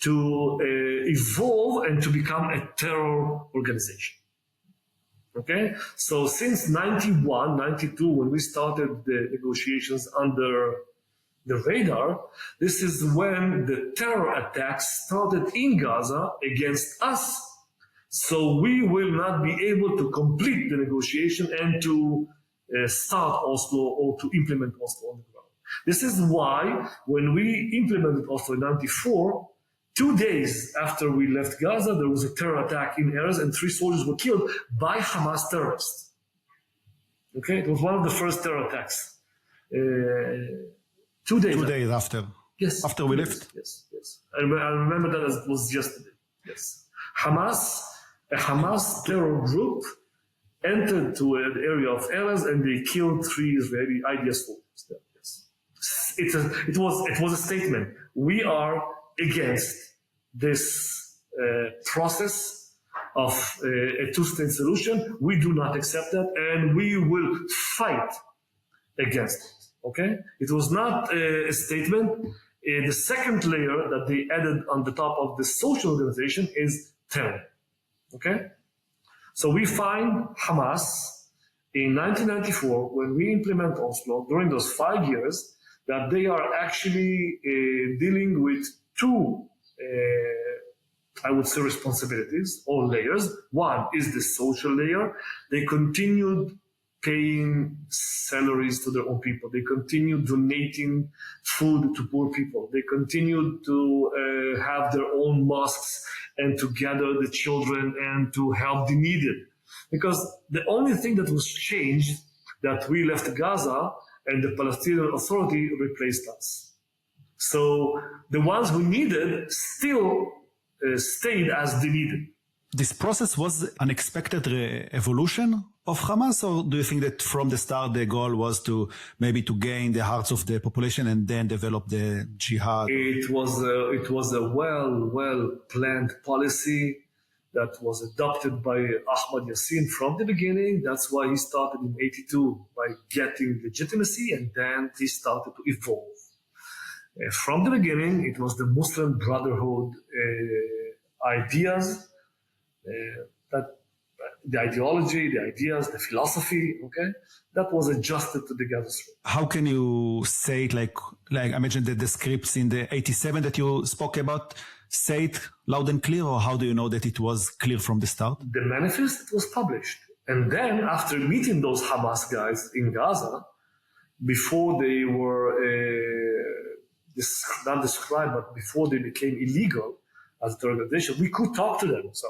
to evolve and to become a terror organization. Okay, so since 91, 92, when we started the negotiations under the radar, this is when the terror attacks started in Gaza against us. So we will not be able to complete the negotiation and to start Oslo or to implement Oslo on the ground. This is why when we implemented Oslo in 94, 2 days after we left Gaza, there was a terror attack in Erez and 3 soldiers were killed by Hamas terrorists. Okay, it was one of the first terror attacks. 2 days. 2 days after. Yes. After we left. Yes. I remember that as it was yesterday. Yes. A Hamas terror group entered to the area of Erez and they killed 3 Israeli IDF soldiers there. Yes. It was a statement. We are against this process of a two-state solution. We do not accept that, and we will fight against it. Okay? It was not a statement. The second layer that they added on the top of the social organization is terror. Okay? So we find Hamas in 1994, when we implement Oslo, during those 5 years, that they are actually dealing with 2, I would say, responsibilities or layers. One is the social layer. They continued paying salaries to their own people. They continued donating food to poor people. They continued to have their own mosques and to gather the children and to help the needed. Because the only thing that was changed, that we left Gaza and the Palestinian Authority replaced us. So the ones who needed still stayed as they needed. This process was an expected evolution of Hamas, or do you think that from the start the goal was to maybe to gain the hearts of the population and then develop the jihad? It was a well planned policy that was adopted by Ahmad Yassin from the beginning. That's why he started in 82 by getting legitimacy, and then he started to evolve. From the beginning, it was the Muslim Brotherhood ideas, that the ideology, the ideas, the philosophy, okay, that was adjusted to the Gaza Strip. How can you say it like I mentioned that the scripts in the 87 that you spoke about, say it loud and clear, or how do you know that it was clear from the start? The manifest was published. And then after meeting those Hamas guys in Gaza, before they were not described, but before they became illegal as an organization, we could talk to them. So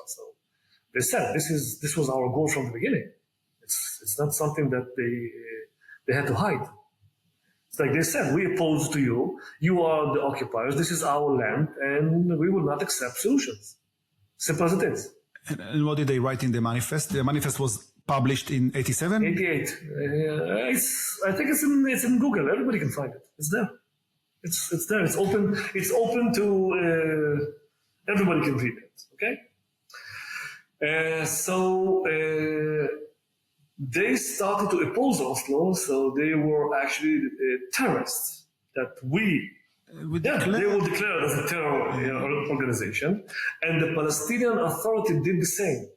they said, this was our goal from the beginning. It's not something that they had to hide. It's like they said, we oppose to you. You are the occupiers. This is our land, and we will not accept solutions. Simple as it is. And what did they write in the manifest? The manifest was published in 87? 88. I think it's in Google. Everybody can find it. It's there. It's there. It's open. It's open to everybody can read it. Okay. So they started to oppose Oslo. So they were actually terrorists that we They will declare it as a terror organization, and the Palestinian Authority did the same.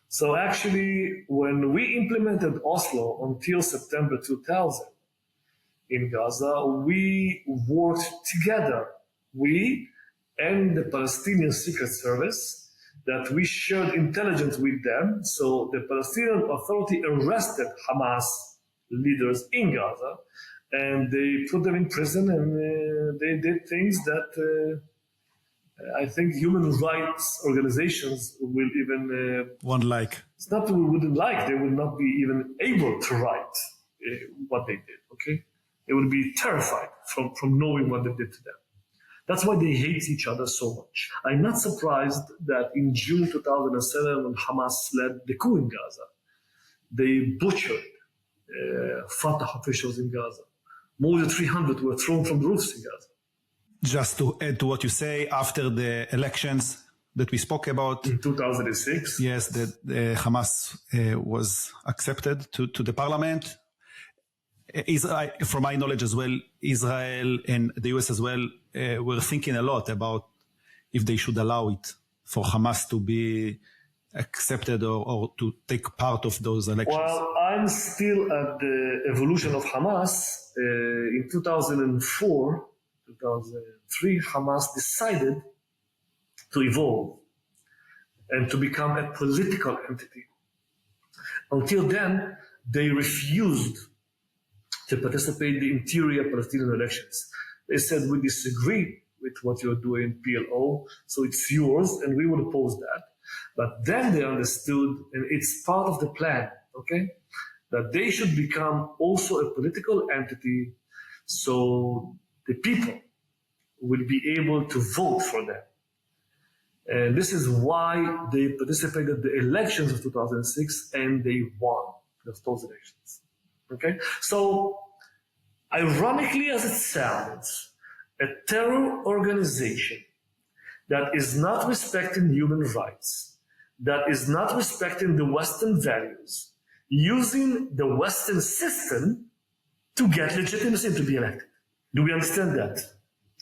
So actually, when we implemented Oslo until September 2000 in Gaza, we worked together, we and the Palestinian Secret Service, that we shared intelligence with them. So the Palestinian Authority arrested Hamas leaders in Gaza, and they put them in prison, and they did things that I think human rights organizations will even... Won't like. It's not that we wouldn't like, they would not be even able to write what they did, okay? They would be terrified from knowing what they did to them. That's why they hate each other so much. I'm not surprised that in June 2007, when Hamas led the coup in Gaza, they butchered Fatah officials in Gaza. More than 300 were thrown from the roofs in Gaza. Just to add to what you say, after the elections that we spoke about... In 2006? Yes, that Hamas was accepted to the parliament. Israel, from my knowledge as well, Israel and the US as well were thinking a lot about if they should allow it for Hamas to be accepted or to take part of those elections. Well, I'm still at the evolution of Hamas. In 2004, 2003, Hamas decided to evolve and to become a political entity. Until then, they refused to participate in the interior Palestinian elections. They said, we disagree with what you're doing, PLO, so it's yours, and we would oppose that. But then they understood, and it's part of the plan, okay, that they should become also a political entity, so the people will be able to vote for them. And this is why they participated in the elections of 2006, and they won those elections. Okay, so ironically as it sounds, a terror organization that is not respecting human rights, that is not respecting the Western values, using the Western system to get legitimacy and to be elected. Do we understand that?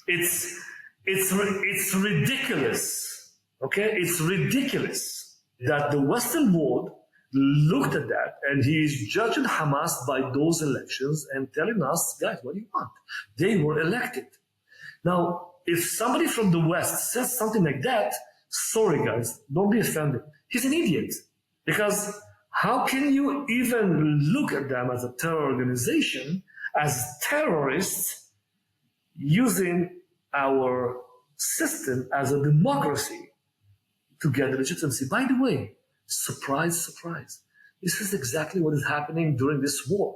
It's ridiculous, okay? It's ridiculous that the Western world looked at that, and he is judging Hamas by those elections and telling us, guys, what do you want? They were elected. Now, if somebody from the West says something like that, sorry guys, don't be offended. He's an idiot. Because how can you even look at them as a terror organization, as terrorists, using our system as a democracy to get legitimacy? By the way, surprise, surprise. This is exactly what is happening during this war.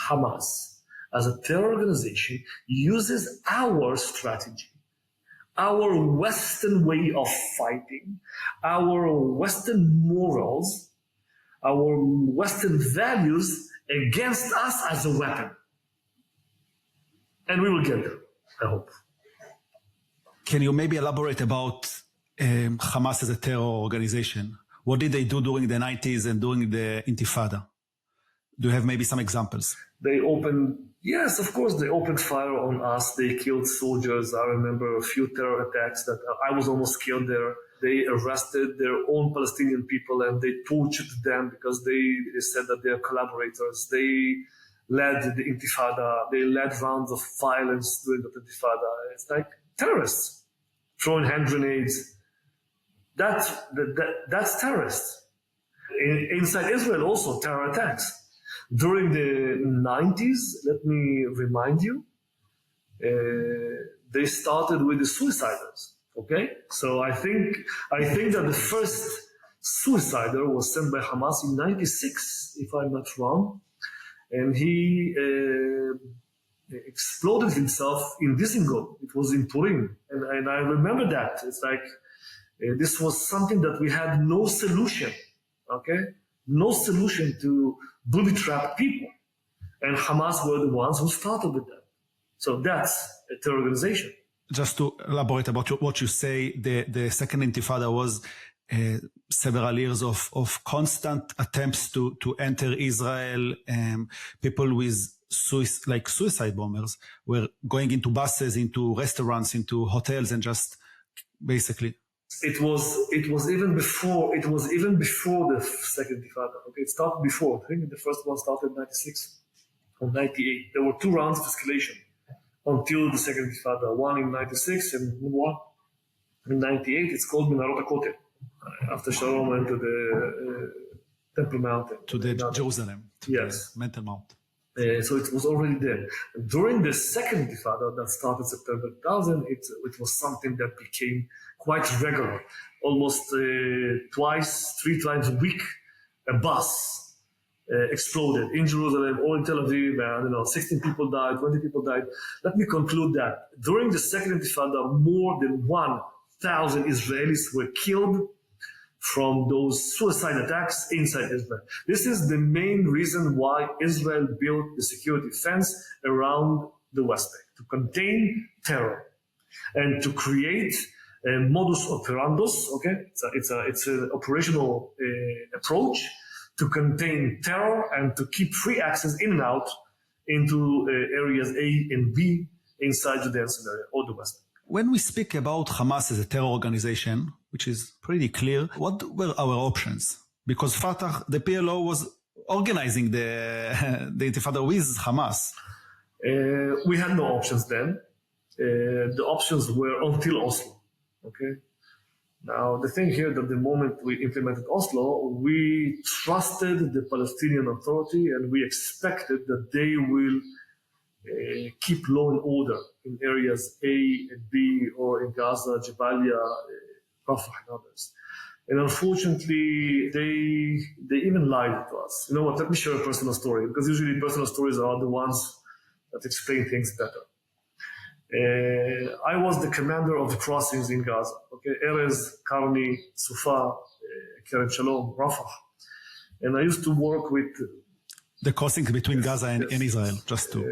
Hamas, as a terror organization, uses our strategy, our Western way of fighting, our Western morals, our Western values against us as a weapon. And we will get there, I hope. Can you maybe elaborate about Hamas as a terror organization? What did they do during the 90s and during the Intifada? Do you have maybe some examples? They opened, yes, of course, they opened fire on us. They killed soldiers. I remember a few terror attacks that I was almost killed there. They arrested their own Palestinian people and they tortured them because they said that they are collaborators. They led the Intifada. They led rounds of violence during the Intifada. It's like terrorists throwing hand grenades. That's terrorists. Inside Israel also, terror attacks. During the 90s, let me remind you, they started with the suiciders, okay? So I think that the first suicider was sent by Hamas in 96, if I'm not wrong, and he exploded himself in Dizengoff. It was in Purim, and I remember that. It's like, this was something that we had no solution, okay? No solution to booby-trap people. And Hamas were the ones who started with that. So that's a terror organization. Just to elaborate about what you say, the second Intifada was several years of constant attempts to enter Israel, people with suicide bombers were going into buses, into restaurants, into hotels, and just basically. It was even before the second Intifada. Okay, it started before. I think the first one started in 96 or 98. There were 2 rounds of escalation until the second Intifada. One in 96 and one in 98. It's called Minarot HaKotel. After Shalom went to the Temple Mountain. To the Jerusalem. To yes. The Mental Mount. So it was already there. During the second Intifada that started September 2000, it was something that became quite regular. Almost 3 times a week, a bus exploded in Jerusalem or in Tel Aviv, and 16 people died, 20 people died. Let me conclude that during the second Intifada, more than 1,000 Israelis were killed from those suicide attacks inside Israel. This is the main reason why Israel built the security fence around the West Bank, to contain terror and to create a modus operandus, okay? It's an operational approach to contain terror and to keep free access in and out into areas A and B inside Judea and Samaria or the West Bank. When we speak about Hamas as a terror organization, which is pretty clear, what were our options? Because Fatah, the PLO, was organizing the Intifada with Hamas. We had no options then. The options were until Oslo. Okay. Now, the thing here that the moment we implemented Oslo, we trusted the Palestinian Authority and we expected that they will keep law and order in areas A and B or in Gaza, Jabalia, Rafah and others. And unfortunately, they even lied to us. You know what, let me share a personal story, because usually personal stories are the ones that explain things better. I was the commander of the crossings in Gaza. Okay, Erez, Karni, Sufa, Kerem Shalom, Rafah. And I used to work with the crossings between Gaza and Israel, just to...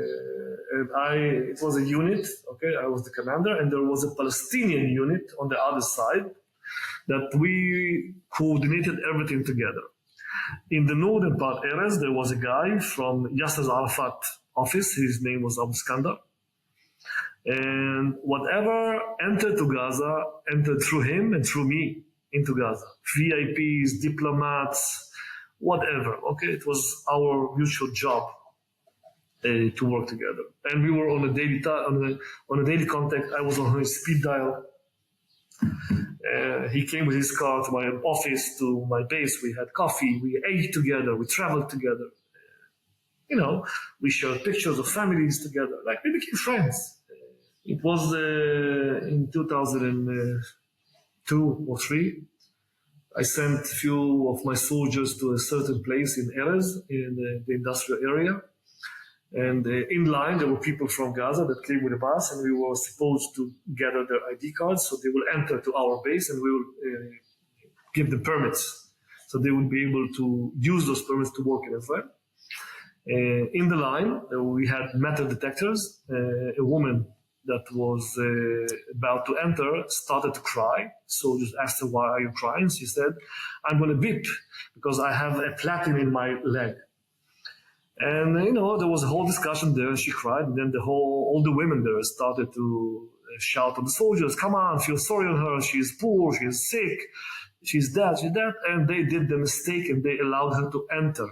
it was a unit, okay, I was the commander, and there was a Palestinian unit on the other side that we coordinated everything together. In the northern part, Erez, there was a guy from Yasser Arafat office, his name was Abu Skandar. And whatever entered to Gaza, entered through him and through me into Gaza. VIPs, diplomats, whatever, okay, it was our mutual job to work together. And we were on a daily contact. I was on his speed dial. He came with his car to my office, to my base. We had coffee, we ate together, we traveled together. We shared pictures of families together. Like, we became friends. It was in 2002 or 3. I sent a few of my soldiers to a certain place in Erez, in the industrial area. And in line, there were people from Gaza that came with a bus, and we were supposed to gather their ID cards, so they will enter to our base, and we will give them permits, so they would be able to use those permits to work in Israel. In the line, we had metal detectors. A woman that was about to enter started to cry. So just asked her, "Why are you crying?" She said, "I'm going to beep because I have a plating in my leg." And, there was a whole discussion there. She cried. And then all the women there started to shout on the soldiers, "Come on, feel sorry on her. She's poor, she's sick, she's that. And they did the mistake and they allowed her to enter.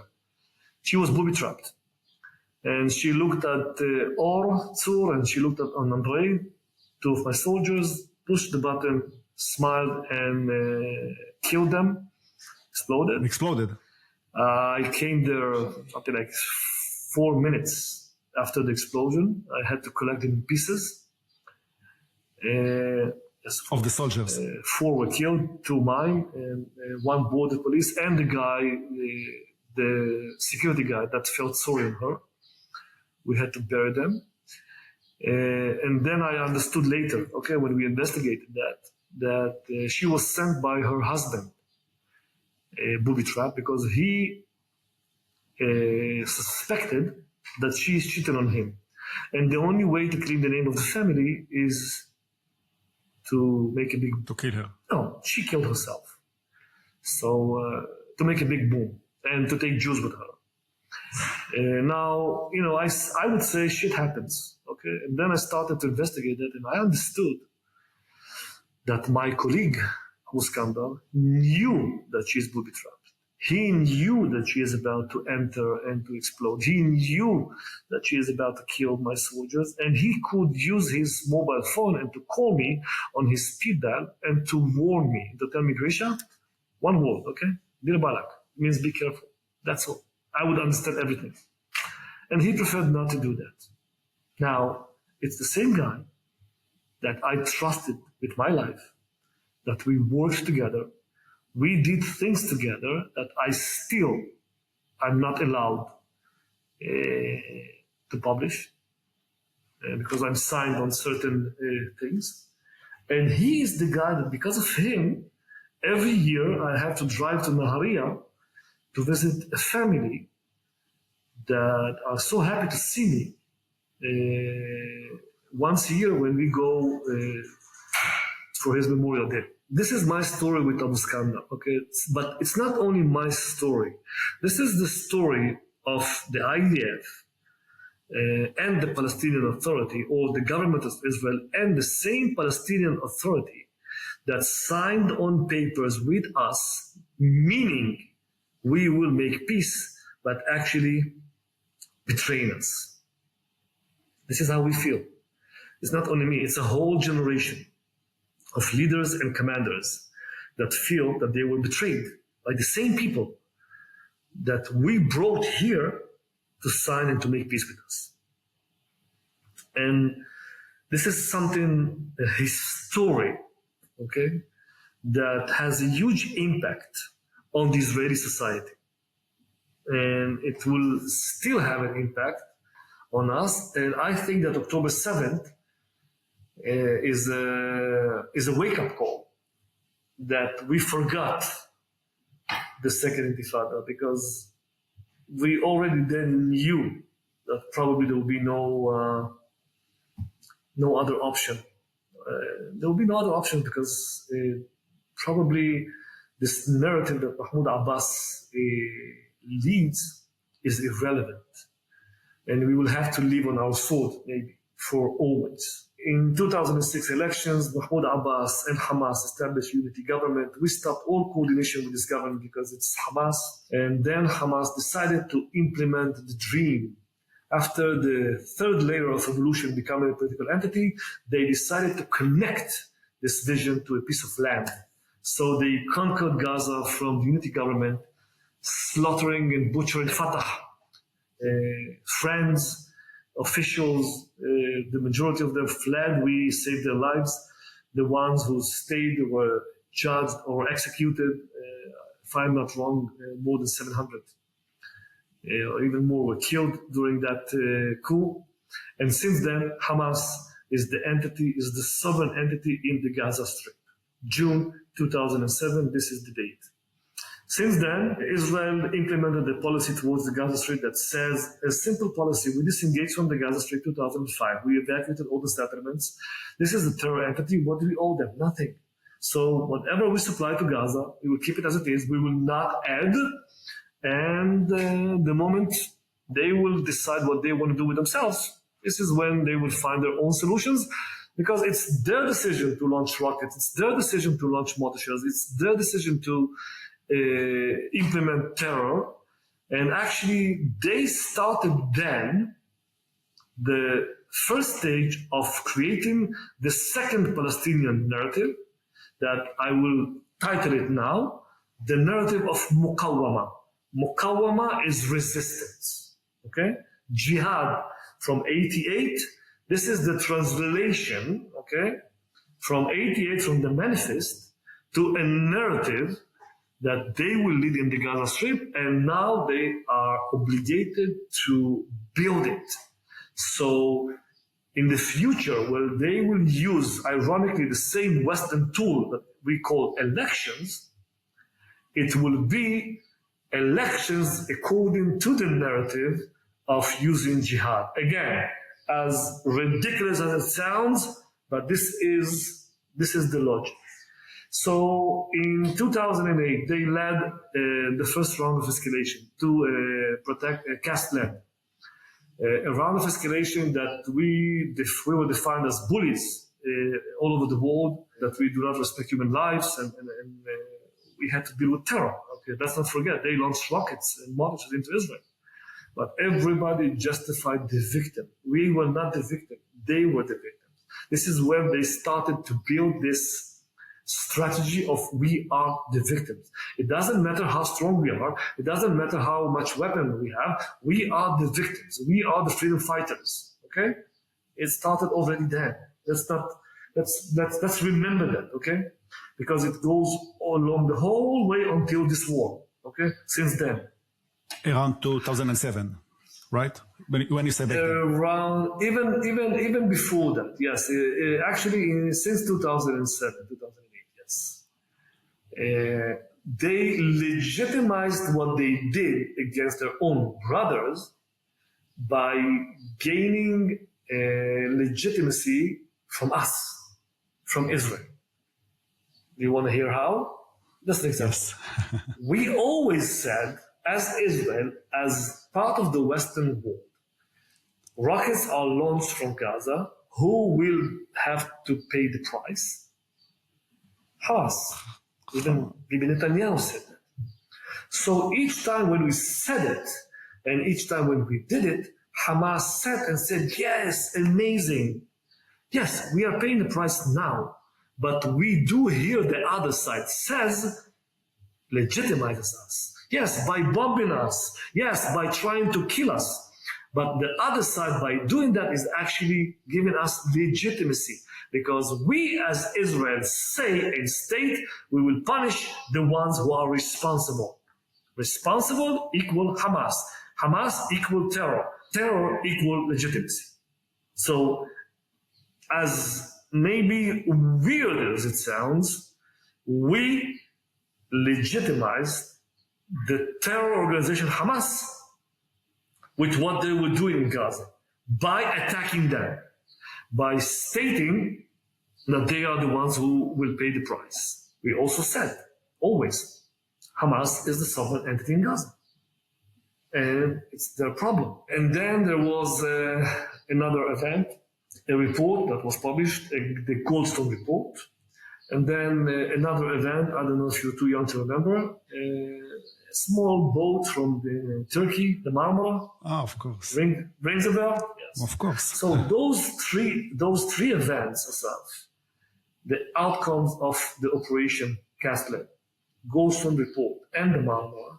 She was booby-trapped. And she looked at Or, Tzur, and she looked at Andre, 2 of my soldiers, pushed the button, smiled, and killed them. Exploded. I came there after like 4 minutes after the explosion. I had to collect them in pieces. Of the soldiers? 4 were killed, 2 mine, and 1 border police, and the guy, the security guy that felt sorry on her. We had to bury them. And then I understood later, okay, when we investigated that she was sent by her husband, booby trap, because he suspected that she is cheating on him. And the only way to clean the name of the family is to make a big... To kill her. No, she killed herself. So to make a big boom and to take Jews with her. Now, I would say shit happens, okay? And then I started to investigate it, and I understood that my colleague, Muskandar, knew that she's booby-trapped. He knew that she is about to enter and to explode. He knew that she is about to kill my soldiers, and he could use his mobile phone and to call me on his speed dial and to warn me, to tell me, Grisha, one word, okay? Dir balak, means be careful. That's all. I would understand everything. And he preferred not to do that. Now, it's the same guy that I trusted with my life, that we worked together, we did things together that I'm not allowed to publish because I'm signed on certain things. And he is the guy that, because of him, every year I have to drive to Nahariya to visit a family that are so happy to see me once a year when we go for his Memorial Day. This is my story with Abu Skanda, okay? But it's not only my story. This is the story of the IDF and the Palestinian Authority, or the government of Israel and the same Palestinian Authority that signed on papers with us, meaning we will make peace, but actually betraying us. This is how we feel. It's not only me, it's a whole generation of leaders and commanders that feel that they were betrayed by the same people that we brought here to sign and to make peace with us. And this is something, a story, okay, that has a huge impact on the Israeli society. And it will still have an impact on us. And I think that October 7th is a wake-up call that we forgot the second Intifada, because we already then knew that probably there will be no other option. There will be no other option because probably this narrative that Mahmoud Abbas leads is irrelevant. And we will have to live on our sword, maybe, for always. In 2006 elections, Mahmoud Abbas and Hamas established unity government. We stopped all coordination with this government because it's Hamas. And then Hamas decided to implement the dream. After the third layer of evolution becoming a political entity, they decided to connect this vision to a piece of land. So they conquered Gaza from the unity government, slaughtering and butchering Fatah, friends, officials. The majority of them fled. We saved their lives. The ones who stayed were judged or executed. If I'm not wrong, more than 700 or even more were killed during that coup. And since then, Hamas is the sovereign entity in the Gaza Strip. June 2007, this is the date. Since then, Israel implemented a policy towards the Gaza Strip that says a simple policy: we disengaged from the Gaza Strip 2005. We evacuated all the settlements. This is a terror entity. What do we owe them? Nothing. So whatever we supply to Gaza, we will keep it as it is. We will not add. And the moment they will decide what they want to do with themselves, this is when they will find their own solutions, because it's their decision to launch rockets. It's their decision to launch mortar shells. It's their decision to implement terror. And actually, they started then the first stage of creating the second Palestinian narrative that I will title it now, the narrative of Muqawama. Muqawama is resistance, okay? Jihad from 88, this is the translation, okay, from 88, from the manifest, to a narrative that they will lead in the Gaza Strip, and now they are obligated to build it. So in the future, where they will use, ironically, the same Western tool that we call elections, it will be elections according to the narrative of using jihad. Again, as ridiculous as it sounds, but this is the logic. So in 2008, they led the first round of escalation to protect Cast Land. A round of escalation that we were defined as bullies all over the world, that we do not respect human lives, and we had to deal with terror. Okay, let's not forget, they launched rockets and mortars into Israel. But everybody justified the victim. We were not the victim. They were the victims. This is when they started to build this strategy of we are the victims. It doesn't matter how strong we are. It doesn't matter how much weapon we have. We are the victims. We are the freedom fighters. Okay? It started already then. Let's remember that. Okay? Because it goes along the whole way until this war. Okay? Since then. Around 2007, right? When you say back then. Around even before that, yes. Actually, since 2007, 2008, yes. They legitimized what they did against their own brothers by gaining legitimacy from us, from Israel. Do you want to hear how? Just an example. Yes. We always said, as Israel, as part of the Western world, rockets are launched from Gaza. Who will have to pay the price? Hamas. Even Bibi Netanyahu said that. So each time when we said it, and each time when we did it, Hamas said, yes, amazing. Yes, we are paying the price now. But we do hear the other side says, legitimizes us. Yes, by bombing us. Yes, by trying to kill us. But the other side, by doing that, is actually giving us legitimacy. Because we as Israel say and state, we will punish the ones who are responsible. Responsible equal Hamas. Hamas equal terror. Terror equal legitimacy. So, as maybe weird as it sounds, we legitimized the terror organization Hamas with what they were doing in Gaza by attacking them, by stating that they are the ones who will pay the price. We also said, always, Hamas is the sovereign entity in Gaza. And it's their problem. And then there was another event, a report that was published, the Goldstone report. And then another event, I don't know if you're too young to remember, a small boat from Turkey, the Marmara. Oh, of course. Rings a bell? Yes. Of course. So those three events, Asaf, the outcomes of the Operation Castlet, Goldstone report, and the Marmara,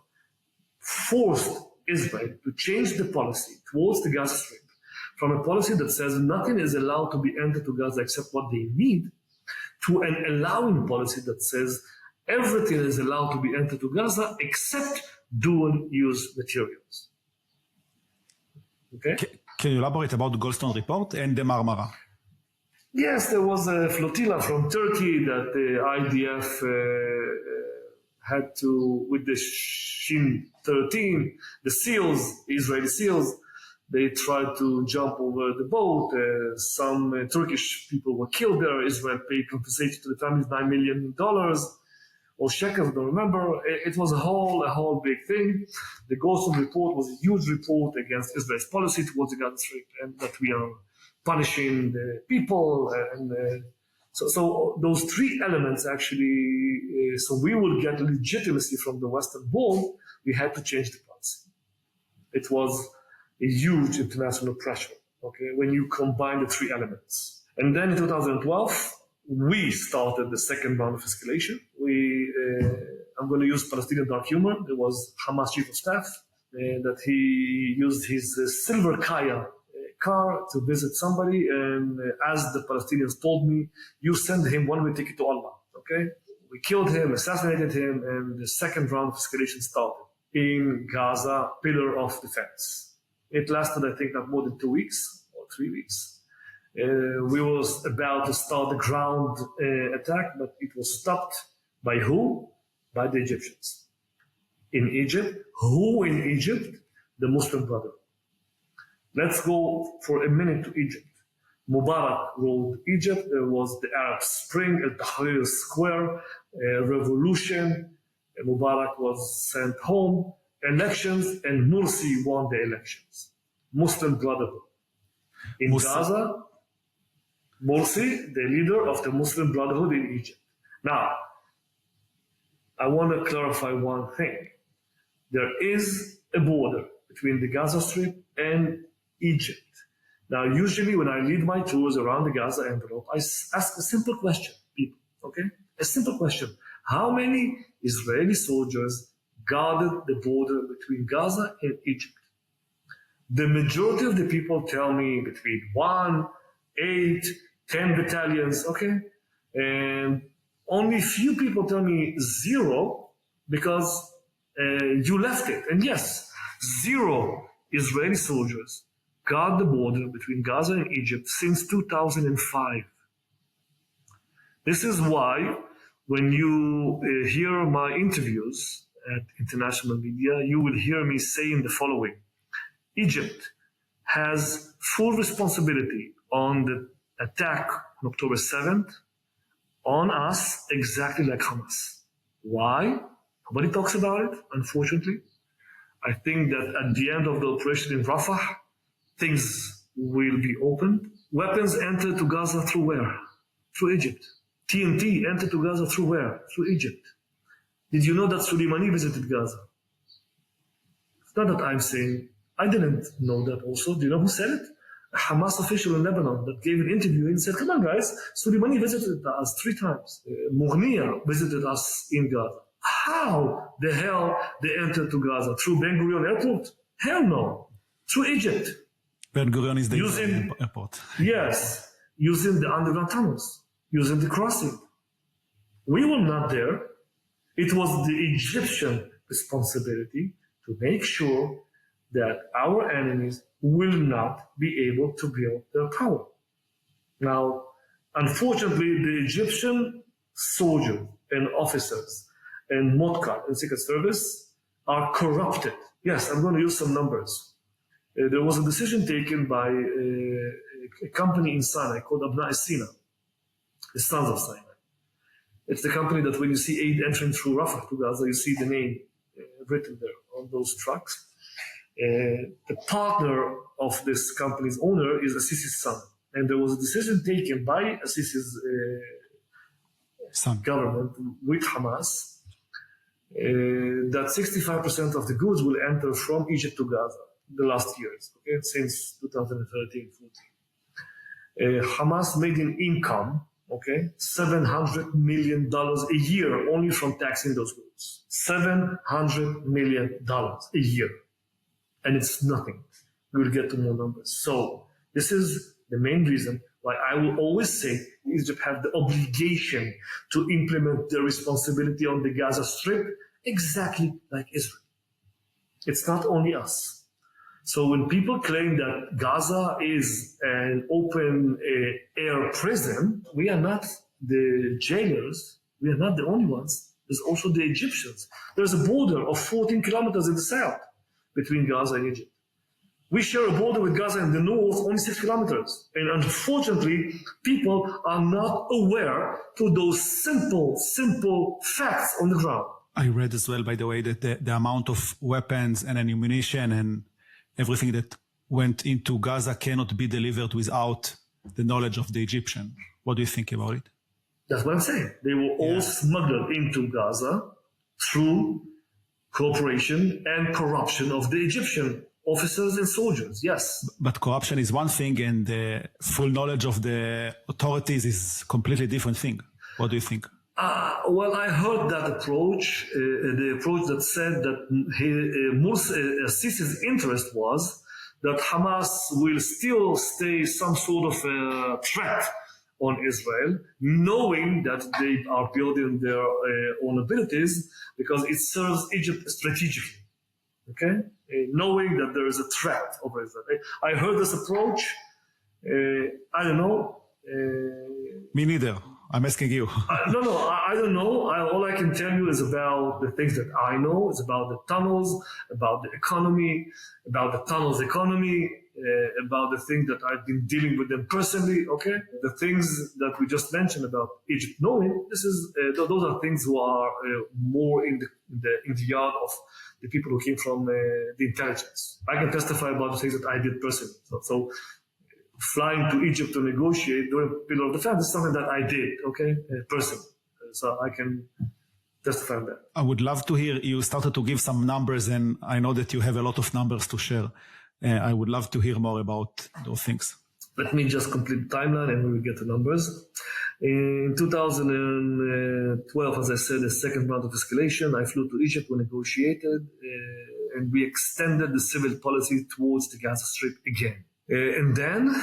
forced Israel to change the policy towards the Gaza Strip from a policy that says nothing is allowed to be entered to Gaza except what they need, to an allowing policy that says everything is allowed to be entered to Gaza except dual-use materials. Okay? Can you elaborate about the Goldstone report and the Marmara? Yes, there was a flotilla from Turkey that the IDF had to, with the Shin 13, the SEALs, Israeli SEALs, they tried to jump over the boat. Some Turkish people were killed there. Israel paid compensation to the families, $9 million or shekels, I don't remember. It was a whole big thing. The Goldstone report was a huge report against Israel's policy towards the Gaza Strip and that we are punishing the people. So those three elements actually, so we will get legitimacy from the Western world, we had to change the policy. It was a huge international pressure, okay, when you combine the three elements. And then in 2012, we started the second round of escalation. I'm going to use Palestinian dark humor. There was Hamas chief of staff that he used his silver Kaya car to visit somebody, and as the Palestinians told me, you send him one-way ticket to Allah, okay? We killed him, assassinated him, and the second round of escalation started in Gaza, pillar of defense. It lasted, I think, not more than 2 weeks or 3 weeks. We was about to start the ground attack, but it was stopped by who? By the Egyptians. In Egypt, who in Egypt? The Muslim Brotherhood. Let's go for a minute to Egypt. Mubarak ruled Egypt. There was the Arab Spring, Al Tahrir Square, revolution. Mubarak was sent home. Elections, and Morsi won the elections. Muslim Brotherhood. In Gaza, Morsi, the leader of the Muslim Brotherhood in Egypt. Now, I want to clarify one thing. There is a border between the Gaza Strip and Egypt. Now, usually when I lead my tours around the Gaza envelope, I ask a simple question, people, okay? A simple question. How many Israeli soldiers guarded the border between Gaza and Egypt? The majority of the people tell me between 1, 8, 10 battalions, okay? And only few people tell me 0 because you left it. And yes, 0 Israeli soldiers guard the border between Gaza and Egypt since 2005. This is why when you hear my interviews at international media, you will hear me saying the following. Egypt has full responsibility on the attack on October 7th on us, exactly like Hamas. Why? Nobody talks about it, unfortunately. I think that at the end of the operation in Rafah, things will be opened. Weapons enter to Gaza through where? Through Egypt. TNT entered to Gaza through where? Through Egypt. Did you know that Soleimani visited Gaza? It's not that I'm saying. I didn't know that also. Do you know who said it? A Hamas official in Lebanon that gave an interview and said, come on guys, Soleimani visited us 3 times. Mughniya visited us in Gaza. How the hell they entered to Gaza? Through Ben Gurion Airport? Hell no. Through Egypt. Ben Gurion is the airport. Yes. Using the underground tunnels. Using the crossing. We were not there. It was the Egyptian responsibility to make sure that our enemies will not be able to build their power. Now, unfortunately, the Egyptian soldiers and officers and Mossad and Secret Service are corrupted. Yes, I'm going to use some numbers. There was a decision taken by a company in Sinai called Abna Sina, the Sons of Sinai. It's the company that when you see aid entering through Rafah to Gaza, you see the name written there on those trucks. The partner of this company's owner is Assisi's son. And there was a decision taken by Assisi's government with Hamas that 65% of the goods will enter from Egypt to Gaza the last years, okay, since 2013-14. Hamas made an income, okay, $700 million a year only from taxing those goods. $700 million a year. And it's nothing. We'll get to more numbers. So this is the main reason why I will always say Egypt have the obligation to implement their responsibility on the Gaza Strip exactly like Israel. It's not only us. So when people claim that Gaza is an open air prison, we are not the jailers. We are not the only ones. There's also the Egyptians. There's a border of 14 kilometers in the south between Gaza and Egypt. We share a border with Gaza in the north, only 6 kilometers. And unfortunately, people are not aware to those simple facts on the ground. I read as well, by the way, that the amount of weapons and ammunition and everything that went into Gaza cannot be delivered without the knowledge of the Egyptian. What do you think about it? That's what I'm saying. They were all smuggled into Gaza through cooperation and corruption of the Egyptian officers and soldiers, yes. But corruption is one thing and the full knowledge of the authorities is a completely different thing. What do you think? Well, I heard that approach, the approach that said that Sisi's interest was that Hamas will still stay some sort of a threat on Israel, knowing that they are building their own abilities because it serves Egypt strategically, okay? Knowing that there is a threat over Israel. I heard this approach. I don't know. Me neither. I'm asking you. No, I don't know. All I can tell you is about the things that I know. It's about the tunnels, about the economy, about the tunnels economy, about the things that I've been dealing with them personally. Okay, the things that we just mentioned about Egypt knowing, those are things who are more in the yard of the people who came from the intelligence. I can testify about the things that I did personally. So flying to Egypt to negotiate during the Pillar of Defense is something that I did, okay, personally. So I can testify on that. I would love to hear, you started to give some numbers, and I know that you have a lot of numbers to share. I would love to hear more about those things. Let me just complete the timeline and we will get the numbers. In 2012, as I said, the second round of escalation, I flew to Egypt, we negotiated, and we extended the civil policy towards the Gaza Strip again. And then,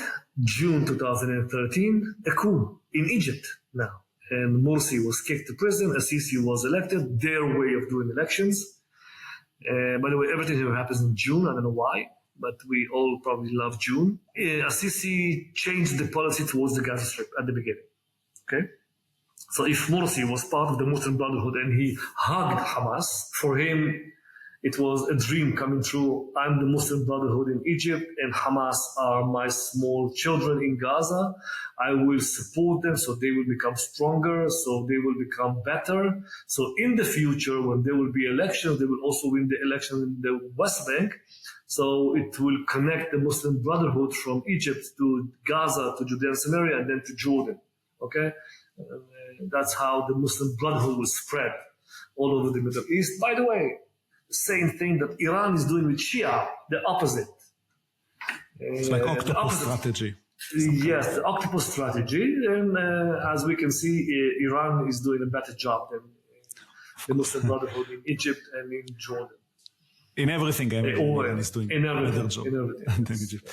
June 2013, a coup in Egypt now. And Morsi was kicked to prison, Assisi was elected, their way of doing elections. By the way, everything here happens in June, I don't know why, but we all probably love June. Assisi changed the policy towards the Gaza Strip at the beginning, okay? So if Morsi was part of the Muslim Brotherhood and he hugged Hamas, for him, it was a dream coming true. I'm the Muslim Brotherhood in Egypt and Hamas are my small children in Gaza. I will support them so they will become stronger, so they will become better. So in the future, when there will be elections, they will also win the election in the West Bank. So it will connect the Muslim Brotherhood from Egypt to Gaza, to Judea and Samaria, and then to Jordan. Okay? That's how the Muslim Brotherhood will spread all over the Middle East. By the way, same thing that Iran is doing with Shia, the opposite. It's like octopus strategy. Yes, the octopus strategy. And as we can see, Iran is doing a better job than the Muslim Brotherhood in Egypt and in Jordan. In everything, Iran is doing a better job than Egypt.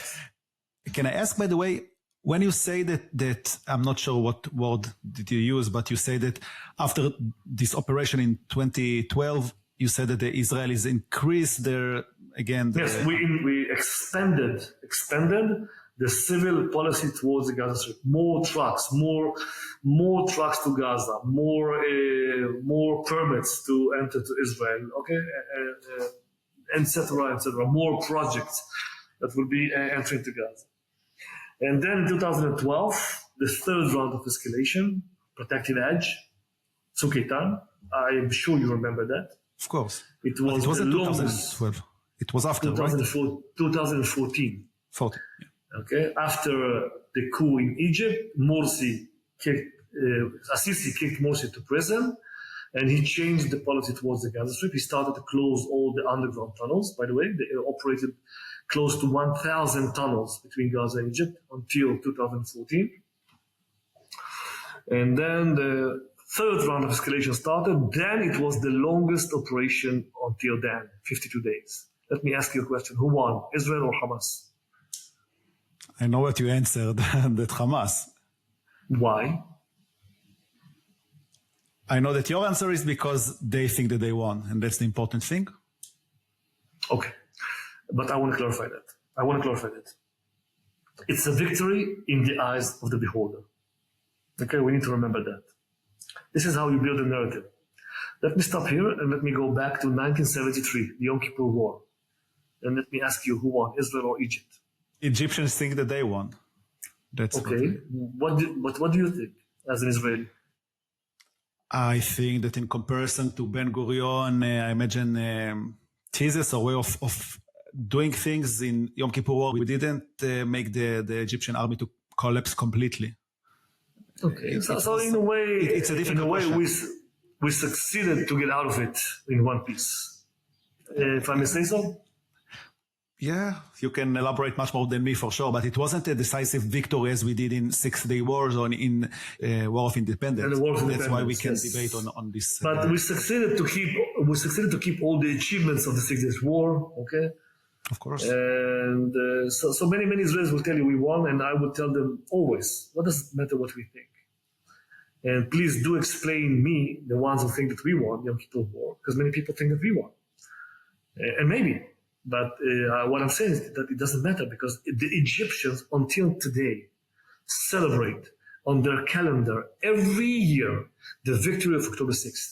Can I ask, by the way, when you say that I'm not sure what word did you use, but you say that after this operation in 2012, you said that the Israelis increased their, again... Yes, we expanded the civil policy towards the Gaza Strip. More trucks, more trucks to Gaza, more permits to enter to Israel, okay, etc., more projects that will be entering to Gaza. And then in 2012, the third round of escalation, Protective Edge, COGAT, I am sure you remember that. Of course. It wasn't 2012. It was after, 2014. 14, yeah. Okay. After the coup in Egypt, Assisi kicked Morsi to prison, and he changed the policy towards the Gaza Strip. He started to close all the underground tunnels. By the way, they operated close to 1,000 tunnels between Gaza and Egypt until 2014. And then the third round of escalation started. Then it was the longest operation until then, 52 days. Let me ask you a question. Who won, Israel or Hamas? I know what you answered, that Hamas. Why? I know that your answer is because they think that they won, and that's the important thing. Okay. But I want to clarify that. It's a victory in the eyes of the beholder. Okay, we need to remember that. This is how you build a narrative. Let me stop here and let me go back to 1973, the Yom Kippur War. And let me ask you, who won, Israel or Egypt? Egyptians think that they won. That's okay. What do you think as an Israeli? I think that in comparison to Ben Gurion, I imagine thesis or way of doing things in Yom Kippur War, we didn't make the Egyptian army to collapse completely. Okay, so in a way, it's a difficult question. We succeeded to get out of it in one piece. If I may say so? Yeah, you can elaborate much more than me for sure, but it wasn't a decisive victory as we did in Six-Day Wars or in War of Independence. That's why we can debate on this. But we succeeded to keep all the achievements of the Six-Day War, okay? Of course. And so many Israelis will tell you we won, and I would tell them always, what does it matter what we think? And please do explain me, the ones who think that we won Yom Kippur War, because many people think that we won. And maybe. But what I'm saying is that it doesn't matter because the Egyptians until today celebrate on their calendar every year the victory of October 6th.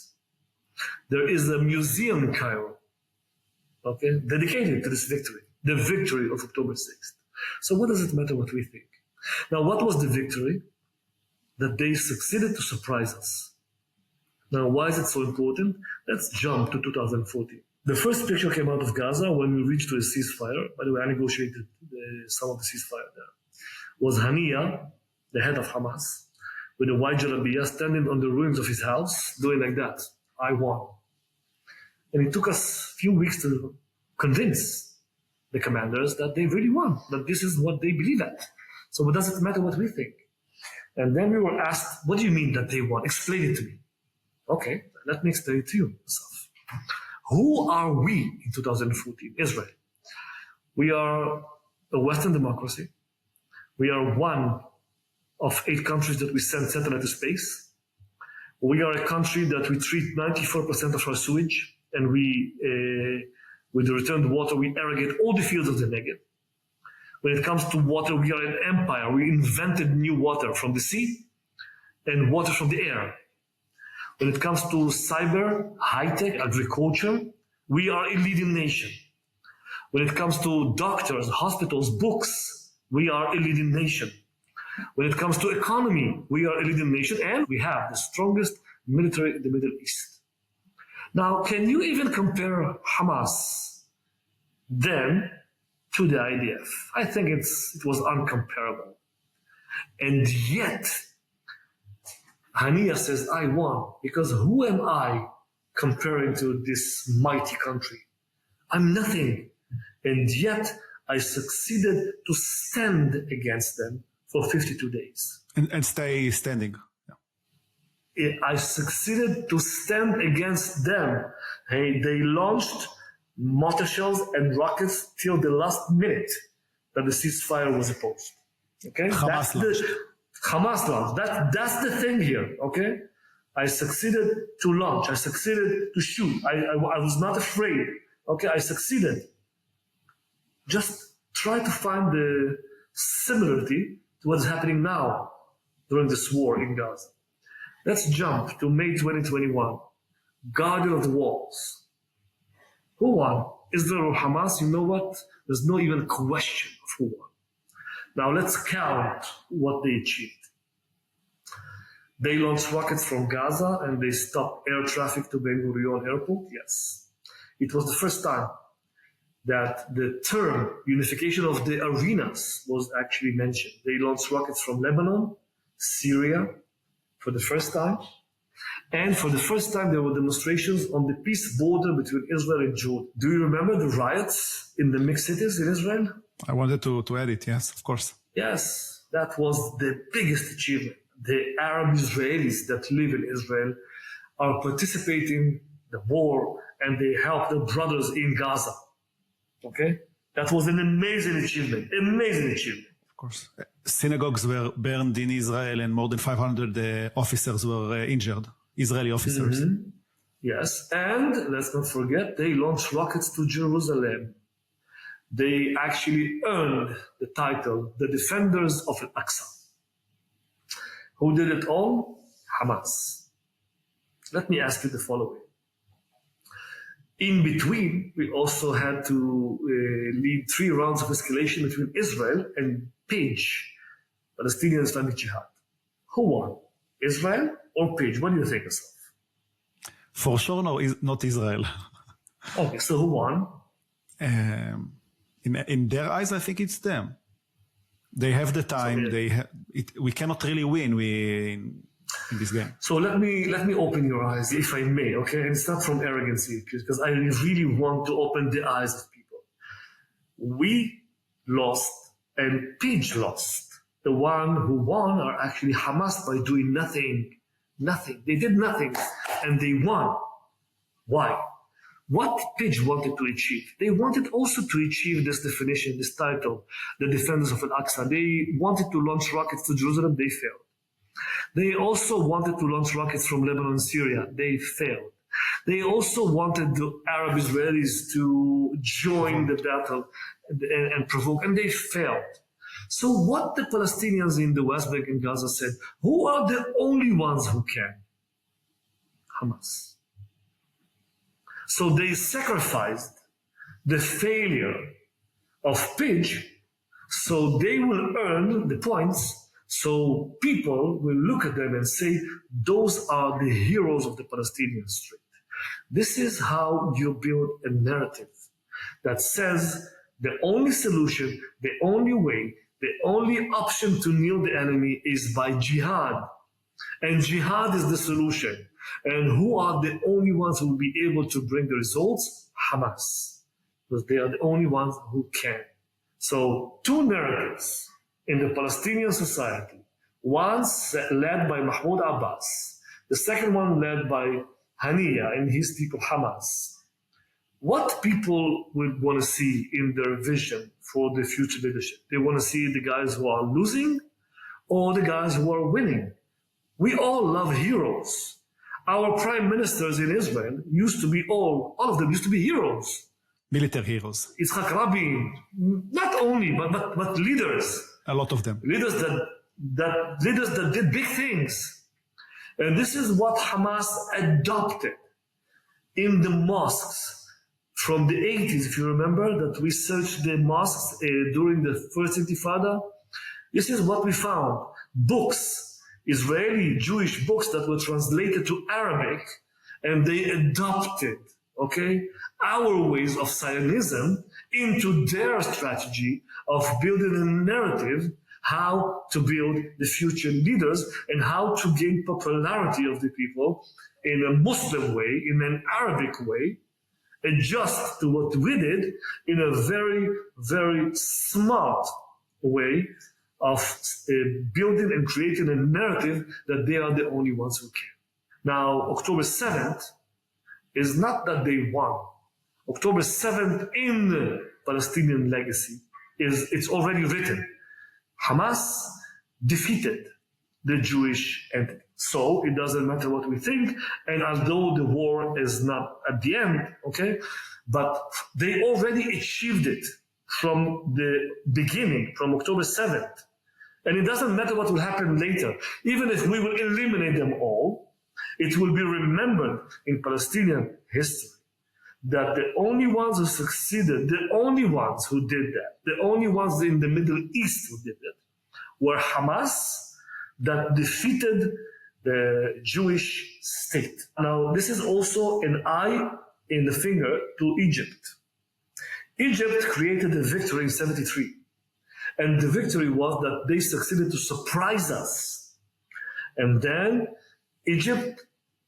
There is a museum in Cairo, okay, dedicated to this victory, the victory of October 6th. So what does it matter what we think? Now, what was the victory? That they succeeded to surprise us. Now, why is it so important? Let's jump to 2014. The first picture came out of Gaza when we reached to a ceasefire. By the way, I negotiated some of the ceasefire there. Was Haniya, the head of Hamas, with a white jalabiyah standing on the ruins of his house, doing like that. I won. And it took us a few weeks to convince the commanders that they really won, that this is what they believe at. So what does it matter what we think? And then we were asked, what do you mean that they won? Explain it to me. Okay, let me explain it to you, Asaf. Who are we in 2014? Israel. We are a Western democracy. We are one of 8 countries that we send satellite to space. We are a country that we treat 94% of our sewage, and with the returned water, we irrigate all the fields of the Negev. When it comes to water, we are an empire. We invented new water from the sea and water from the air. When it comes to cyber, high-tech, agriculture, we are a leading nation. When it comes to doctors, hospitals, books, we are a leading nation. When it comes to economy, we are a leading nation, and we have the strongest military in the Middle East. Now, can you even compare Hamas then to the IDF? I think it was uncomparable. And yet, Haniya says, I won, because who am I comparing to this mighty country? I'm nothing. And yet, I succeeded to stand against them for 52 days. And stay standing. Yeah. I succeeded to stand against them. Hey, they launched mortar shells and rockets till the last minute that the ceasefire was opposed. Okay? Hamas launched. That's the thing here, okay? I succeeded to launch. I succeeded to shoot. I was not afraid. Okay, I succeeded. Just try to find the similarity to what's happening now during this war in Gaza. Let's jump to May 2021. Guardian of the Walls. Who won? Israel or Hamas? You know what? There's no even question of who won. Now let's count what they achieved. They launched rockets from Gaza and they stopped air traffic to Ben Gurion Airport. Yes. It was the first time that the term unification of the arenas was actually mentioned. They launched rockets from Lebanon, Syria, for the first time. And for the first time, there were demonstrations on the peace border between Israel and Jordan. Do you remember the riots in the mixed cities in Israel? I wanted to add it, yes, of course. Yes, that was the biggest achievement. The Arab Israelis that live in Israel are participating in the war and they help their brothers in Gaza. Okay? That was an amazing achievement. Amazing achievement. Of course. Synagogues were burned in Israel and more than 500 officers were injured. Israeli officers. Mm-hmm. Yes. And let's not forget, they launched rockets to Jerusalem. They actually earned the title, the Defenders of Al-Aqsa. Who did it all? Hamas. Let me ask you the following. In between, we also had to lead 3 rounds of escalation between Israel and PAGE, Palestinian Islamic Jihad. Who won? Israel or PAGE? What do you think, Asaf? For sure, no, not Israel. Okay, so who won? In their eyes, I think it's them. They have the time. We cannot really win in this game. So let me open your eyes, if I may, okay? And it's not from arrogancy, because I really want to open the eyes of people. We lost and PAGE lost. The one who won are actually Hamas by doing nothing. Nothing. They did nothing and they won. Why? What PAGE wanted to achieve? They wanted also to achieve this definition, this title, the Defenders of Al-Aqsa. They wanted to launch rockets to Jerusalem. They failed. They also wanted to launch rockets from Lebanon and Syria. They failed. They also wanted the Arab Israelis to join the battle and provoke, and they failed. So what the Palestinians in the West Bank and Gaza said, who are the only ones who can? Hamas. So they sacrificed the failure of Pidge, so they will earn the points, so people will look at them and say, those are the heroes of the Palestinian street. This is how you build a narrative that says the only solution, the only way, the only option to kneel the enemy is by jihad. And jihad is the solution. And who are the only ones who will be able to bring the results? Hamas. Because they are the only ones who can. So two narratives in the Palestinian society. One led by Mahmoud Abbas. The second one led by Haniya and his people Hamas. What people would want to see in their vision for the future leadership? They want to see the guys who are losing or the guys who are winning. We all love heroes. Our prime ministers in Israel used to be all of them used to be heroes. Military heroes. Yitzhak Rabin, not only, but leaders. A lot of them. Leaders that did big things. And this is what Hamas adopted in the mosques. From the 80s, if you remember, that we searched the mosques during the first Intifada, this is what we found. Books, Israeli Jewish books that were translated to Arabic, and they adopted, our ways of Zionism into their strategy of building a narrative, how to build the future leaders and how to gain popularity of the people in a Muslim way, in an Arabic way, adjust to what we did in a very, very smart way of building and creating a narrative that they are the only ones who can. Now, October 7th is not that they won. October 7th in the Palestinian legacy it's already written. Hamas defeated the Jewish entity. So it doesn't matter what we think, and although the war is not at the end, but they already achieved it from the beginning, from October 7th. And it doesn't matter what will happen later. Even if we will eliminate them all, it will be remembered in Palestinian history that the only ones who succeeded, the only ones who did that, the only ones in the Middle East who did that, were Hamas that defeated the Jewish state. Now, this is also an eye in the finger to Egypt. Egypt created a victory in 73. And the victory was that they succeeded to surprise us. And then Egypt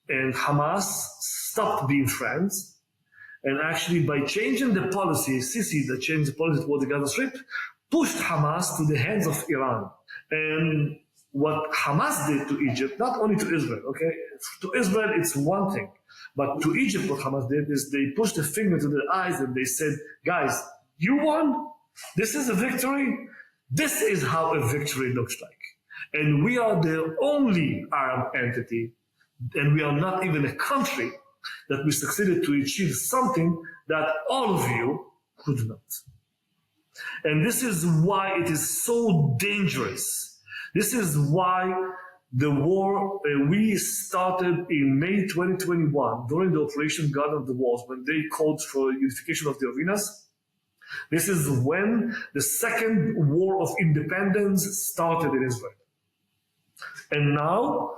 and Hamas stopped being friends. And actually, by changing the policy, Sisi, that changed the policy toward the Gaza Strip, pushed Hamas to the hands of Iran. And what Hamas did to Egypt, not only to Israel, to Israel it's one thing, but to Egypt what Hamas did is they pushed a finger to their eyes and they said, guys, you won, this is a victory, this is how a victory looks like. And we are the only Arab entity, and we are not even a country, that we succeeded to achieve something that all of you could not. And this is why it is so dangerous. This is why the war we started in May 2021 during the Operation Guard of the Walls, when they called for unification of the arenas. This is when the second war of independence started in Israel. And now,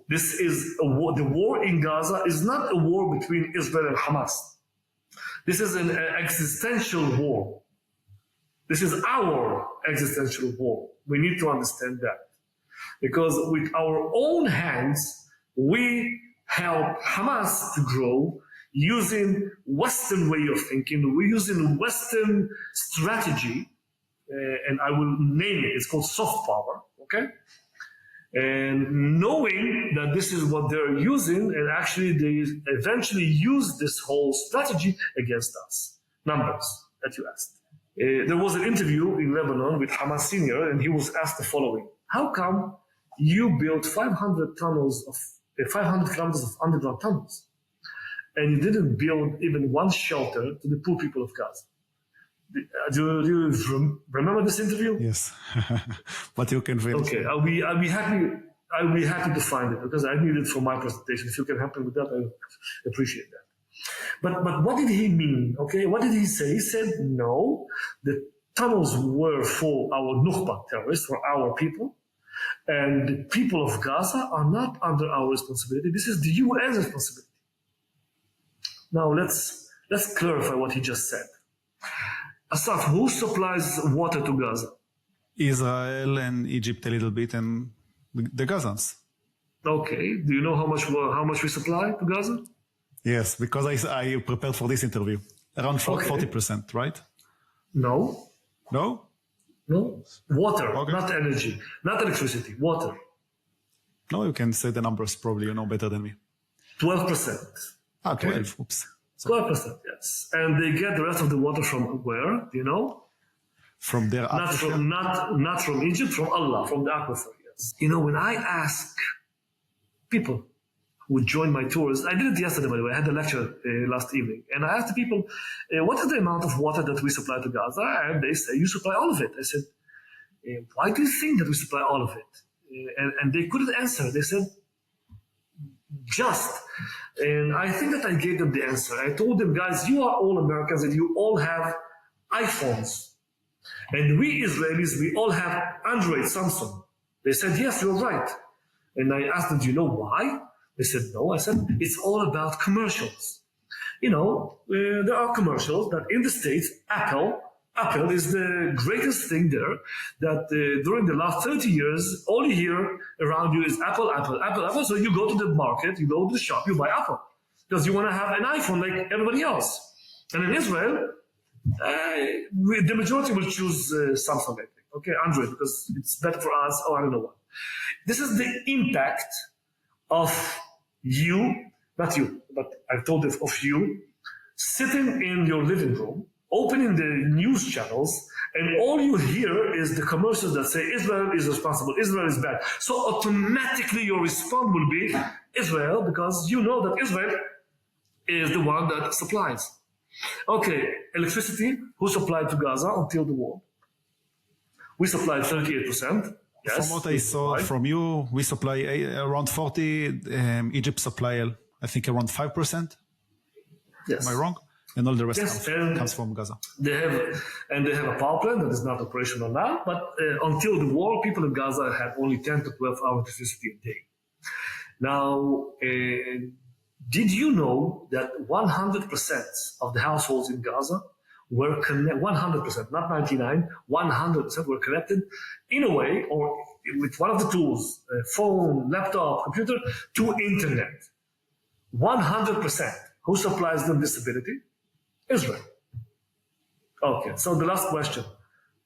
this is a war. The war in Gaza is not a war between Israel and Hamas. This is an existential war. This is our existential war. We need to understand that. Because with our own hands, we help Hamas to grow using Western way of thinking. We're using Western strategy, and I will name it. It's called soft power, And knowing that this is what they're using, and actually they eventually use this whole strategy against us. Numbers that you asked. There was an interview in Lebanon with Hamas senior, and he was asked the following: how come you built 500 kilometers of underground tunnels, and you didn't build even one shelter to the poor people of Gaza? Do you remember this interview? Yes, but you can finish. Okay, I'll be happy to find it because I need it for my presentation. If you can help me with that, I appreciate that. But what did he mean? Okay, what did he say? He said no, the tunnels were for our Nukhba terrorists, for our people, and the people of Gaza are not under our responsibility. This is the UN's responsibility. Now let's clarify what he just said. Asaf, who supplies water to Gaza? Israel and Egypt a little bit, and the Gazans. Okay. Do you know how much we supply to Gaza? Yes, because I prepared for this interview. Around 40%, right? No. No? No. Water, Okay. not energy, not electricity, water. No, you can say the numbers, probably you know better than me. 12%. 12, oops. 12%, yes. And they get the rest of the water from where? Do you know? From their aquifer. Not from Egypt, from Allah, from the aquifer, yes. You know, when I ask people who join my tours, I did it yesterday, by the way, I had a lecture last evening, and I asked the people, what is the amount of water that we supply to Gaza? And they say, you supply all of it. I said, why do you think that we supply all of it? And they couldn't answer. They said, just. And I think that I gave them the answer. I told them, guys, you are all Americans and you all have iPhones. And we Israelis, we all have Android, Samsung. They said, yes, you're right. And I asked them, do you know why? They said, no. I said, it's all about commercials. You know, there are commercials that in the States, Apple is the greatest thing there, that during the last 30 years, all you hear around you is Apple. So you go to the market, you go to the shop, you buy Apple. Because you want to have an iPhone like everybody else. And in Israel, the majority will choose Samsung, I think. Okay, Android, because it's better for us, or I don't know what. This is the impact of you, not you, but I've told it of you, sitting in your living room, opening the news channels, and all you hear is the commercials that say Israel is responsible, Israel is bad. So automatically your response will be Israel, because you know that Israel is the one that supplies. Okay, electricity, who supplied to Gaza until the war? We supplied 38%. Yes, from what I saw from you, we supply around 40. Egypt supply, I think, around 5%. Yes. Am I wrong? And all the rest Yes, comes from Gaza. They have a power plant that is not operational now, but until the war, people in Gaza had only 10 to 12 hours electricity a day. Now, did you know that 100% of the households in Gaza were connected, 100%, not 99, 100% were connected in a way, or with one of the tools, phone, laptop, computer, to internet. 100%. Who supplies them this ability? Israel. Okay, so the last question.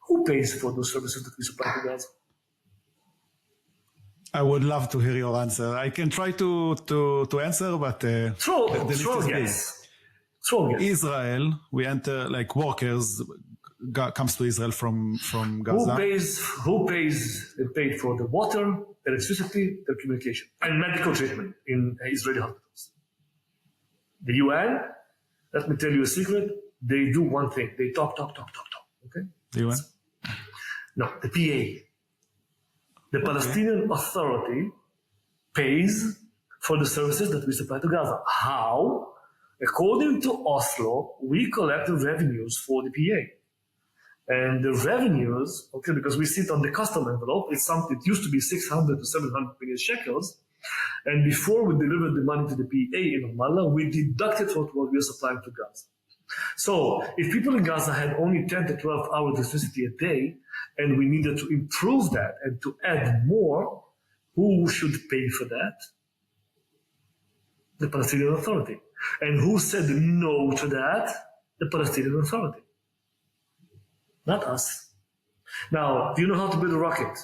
Who pays for those services that we supply to Gaza? I would love to hear your answer. I can try to answer, but Throw is guess. Israel, we enter like workers comes to Israel from Gaza. Who paid for the water, electricity, telecommunication, and medical treatment in Israeli hospitals? The UN, let me tell you a secret, they do one thing. They talk. Okay? The UN? No, the PA. The Palestinian Authority pays for the services that we supply to Gaza. How? According to Oslo, we collect the revenues for the PA. And the revenues, okay, because we sit on the custom envelope, it used to be 600 to 700 million shekels. And before we delivered the money to the PA in Ramallah, we deducted what we are supplying to Gaza. So if people in Gaza had only 10 to 12 hours electricity a day, and we needed to improve that and to add more, who should pay for that? The Palestinian Authority. And who said no to that? The Palestinian Authority. Not us. Now, do you know how to build a rocket?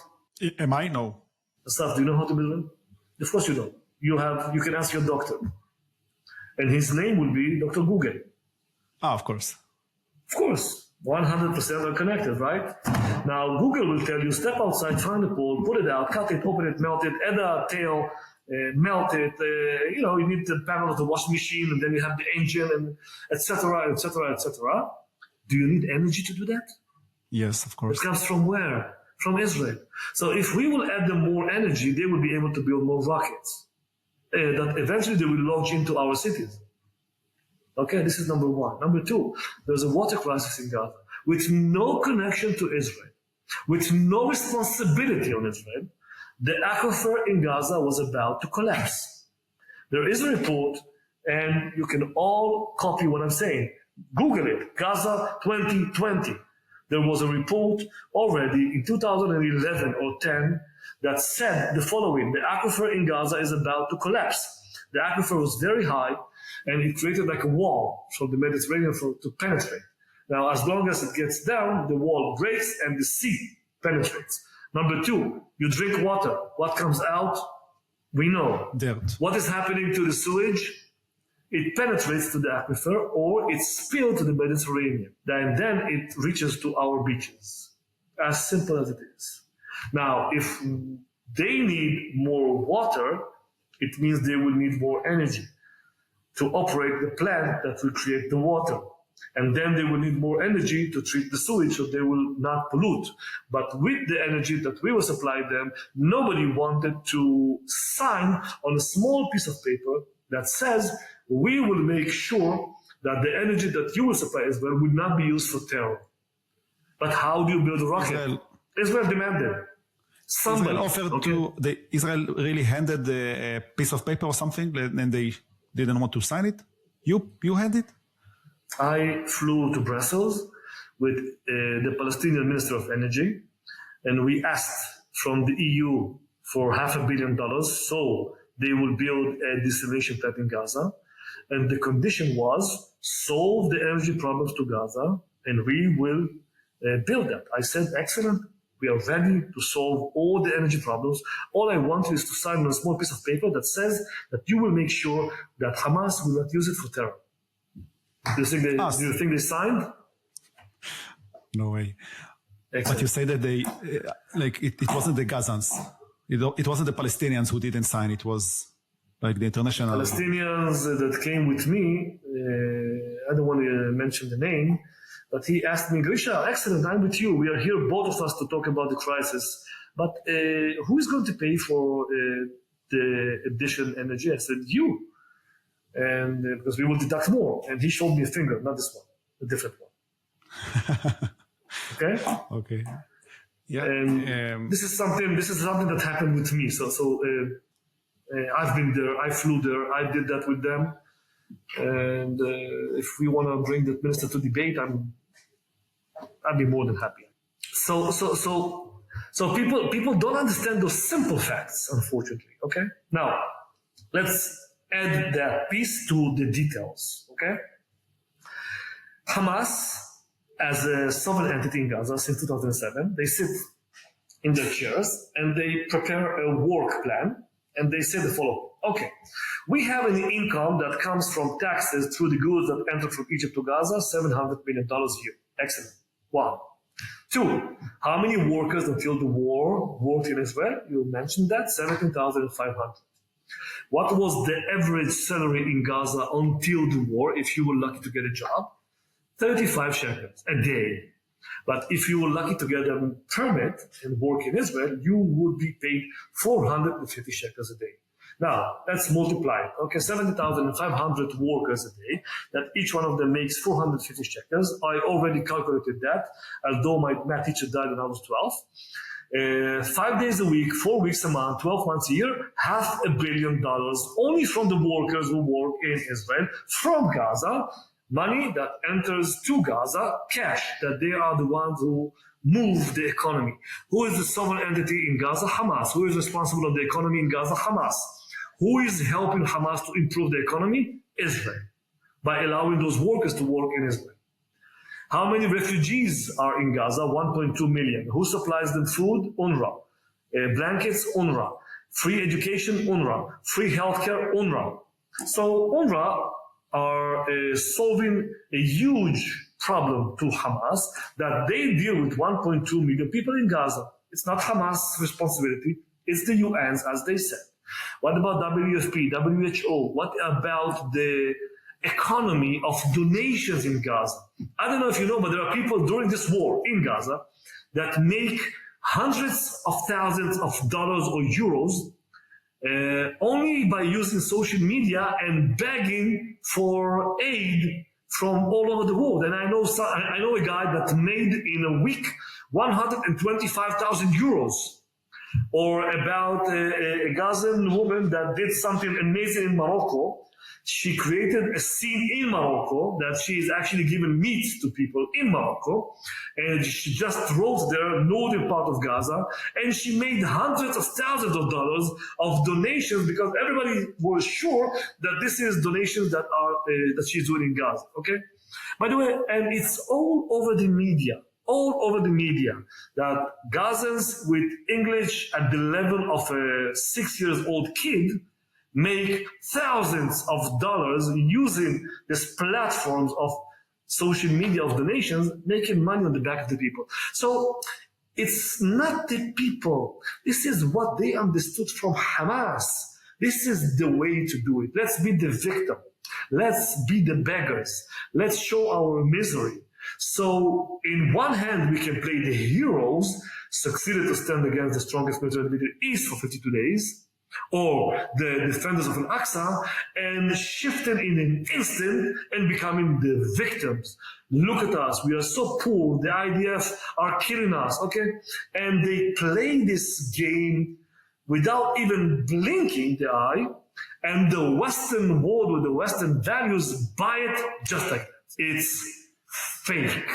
Am I? No. Asaf, do you know how to build one? Of course you don't. You can ask your doctor. And his name will be Dr. Google. Of course. Of course. 100% are connected, right? Now, Google will tell you, step outside, find a pole, put it out, cut it, open it, melt it, add a tail, melt it. You need the panel of the washing machine, and then you have the engine, and etc., etc., etc. Do you need energy to do that? Yes, of course. It comes from where? From Israel. So if we will add them more energy, they will be able to build more rockets that eventually they will launch into our cities. Okay, this is number one. Number two, there's a water crisis in Gaza with no connection to Israel, with no responsibility on Israel. The aquifer in Gaza was about to collapse. There is a report, and you can all copy what I'm saying. Google it, Gaza 2020. There was a report already in 2011 or 10 that said the following: the aquifer in Gaza is about to collapse. The aquifer was very high, and it created like a wall from the Mediterranean to penetrate. Now, as long as it gets down, the wall breaks and the sea penetrates. Number two, you drink water. What comes out? We know. Dirt. What is happening to the sewage? It penetrates to the aquifer or it's spilled to the Mediterranean. And then it reaches to our beaches. As simple as it is. Now, if they need more water, it means they will need more energy to operate the plant that will create the water. And then they will need more energy to treat the sewage so they will not pollute. But with the energy that we will supply them, nobody wanted to sign on a small piece of paper that says we will make sure that the energy that you will supply Israel will not be used for terror. But how do you build a rocket? Israel demanded. Somebody Israel offered to Israel really handed a piece of paper or something, and they didn't want to sign it. You had it. I flew to Brussels with the Palestinian Minister of Energy, and we asked from the EU for $500 million so they will build a desalination plant in Gaza. And the condition was solve the energy problems to Gaza, and we will build that. I said, excellent. We are ready to solve all the energy problems. All I want is to sign on a small piece of paper that says that you will make sure that Hamas will not use it for terror. Do you think they signed? No way. Excellent. But you say that they, it wasn't the Gazans. It wasn't the Palestinians who didn't sign. It was like the international. Palestinians that came with me, I don't want to mention the name, but he asked me, Grisha, excellent, I'm with you. We are here, both of us, to talk about the crisis. But who is going to pay for the additional energy? I said, you. And because we will deduct more. And he showed me a finger, not this one, a different one. Okay? Okay. Yeah. And this is something that happened with me. So I've been there, I flew there, I did that with them. And if we want to bring the minister to debate, I'd be more than happy. So people don't understand those simple facts, unfortunately. Okay. Now let's add that piece to the details. Okay. Hamas, as a sovereign entity in Gaza since 2007, they sit in their chairs and they prepare a work plan, and they say the following. Okay, we have an income that comes from taxes through the goods that enter from Egypt to Gaza, $700 million a year. Excellent. 1. 2, how many workers until the war worked in Israel? You mentioned that, 17,500. What was the average salary in Gaza until the war, if you were lucky to get a job? 35 shekels a day. But if you were lucky to get a permit and work in Israel, you would be paid 450 shekels a day. Now, let's multiply it. Okay, 70,500 workers a day, that each one of them makes 450 shekels. I already calculated that, although my math teacher died when I was 12. 5 days a week, 4 weeks a month, 12 months a year, $500 million only from the workers who work in Israel from Gaza. Money that enters to Gaza, cash, that they are the ones who move the economy. Who is the sovereign entity in Gaza? Hamas. Who is responsible of the economy in Gaza? Hamas. Who is helping Hamas to improve the economy? Israel, by allowing those workers to work in Israel. How many refugees are in Gaza? 1.2 million. Who supplies them food? UNRWA. Blankets? UNRWA. Free education? UNRWA. Free healthcare? UNRWA. So UNRWA are solving a huge problem to Hamas that they deal with 1.2 million people in Gaza. It's not Hamas' responsibility, it's the UN's, as they said. What about WFP, WHO? What about the economy of donations in Gaza. I don't know if you know, but there are people during this war in Gaza that make hundreds of thousands of dollars or euros only by using social media and begging for aid from all over the world. And I know a guy that made in a week 125,000 euros. Or about a Gazan woman that did something amazing in Morocco. She created a scene in Morocco that she is actually giving meat to people in Morocco. And she just drove there, northern part of Gaza, and she made hundreds of thousands of dollars of donations because everybody was sure that this is donations that are that she's doing in Gaza. Okay? By the way, and it's all over the media. All over the media, that Gazans with English at the level of a 6-year-old kid make thousands of dollars using these platforms of social media of donations, making money on the back of the people. So it's not the people. This is what they understood from Hamas. This is the way to do it. Let's be the victim. Let's be the beggars. Let's show our misery. So, in one hand, we can play the heroes, succeeded to stand against the strongest military in the Middle East for 52 days, or the defenders of Al-Aqsa, and shifted in an instant and becoming the victims. Look at us, we are so poor, the IDF are killing us, okay? And they play this game without even blinking the eye, and the Western world with the Western values buy it just like that. It's fake.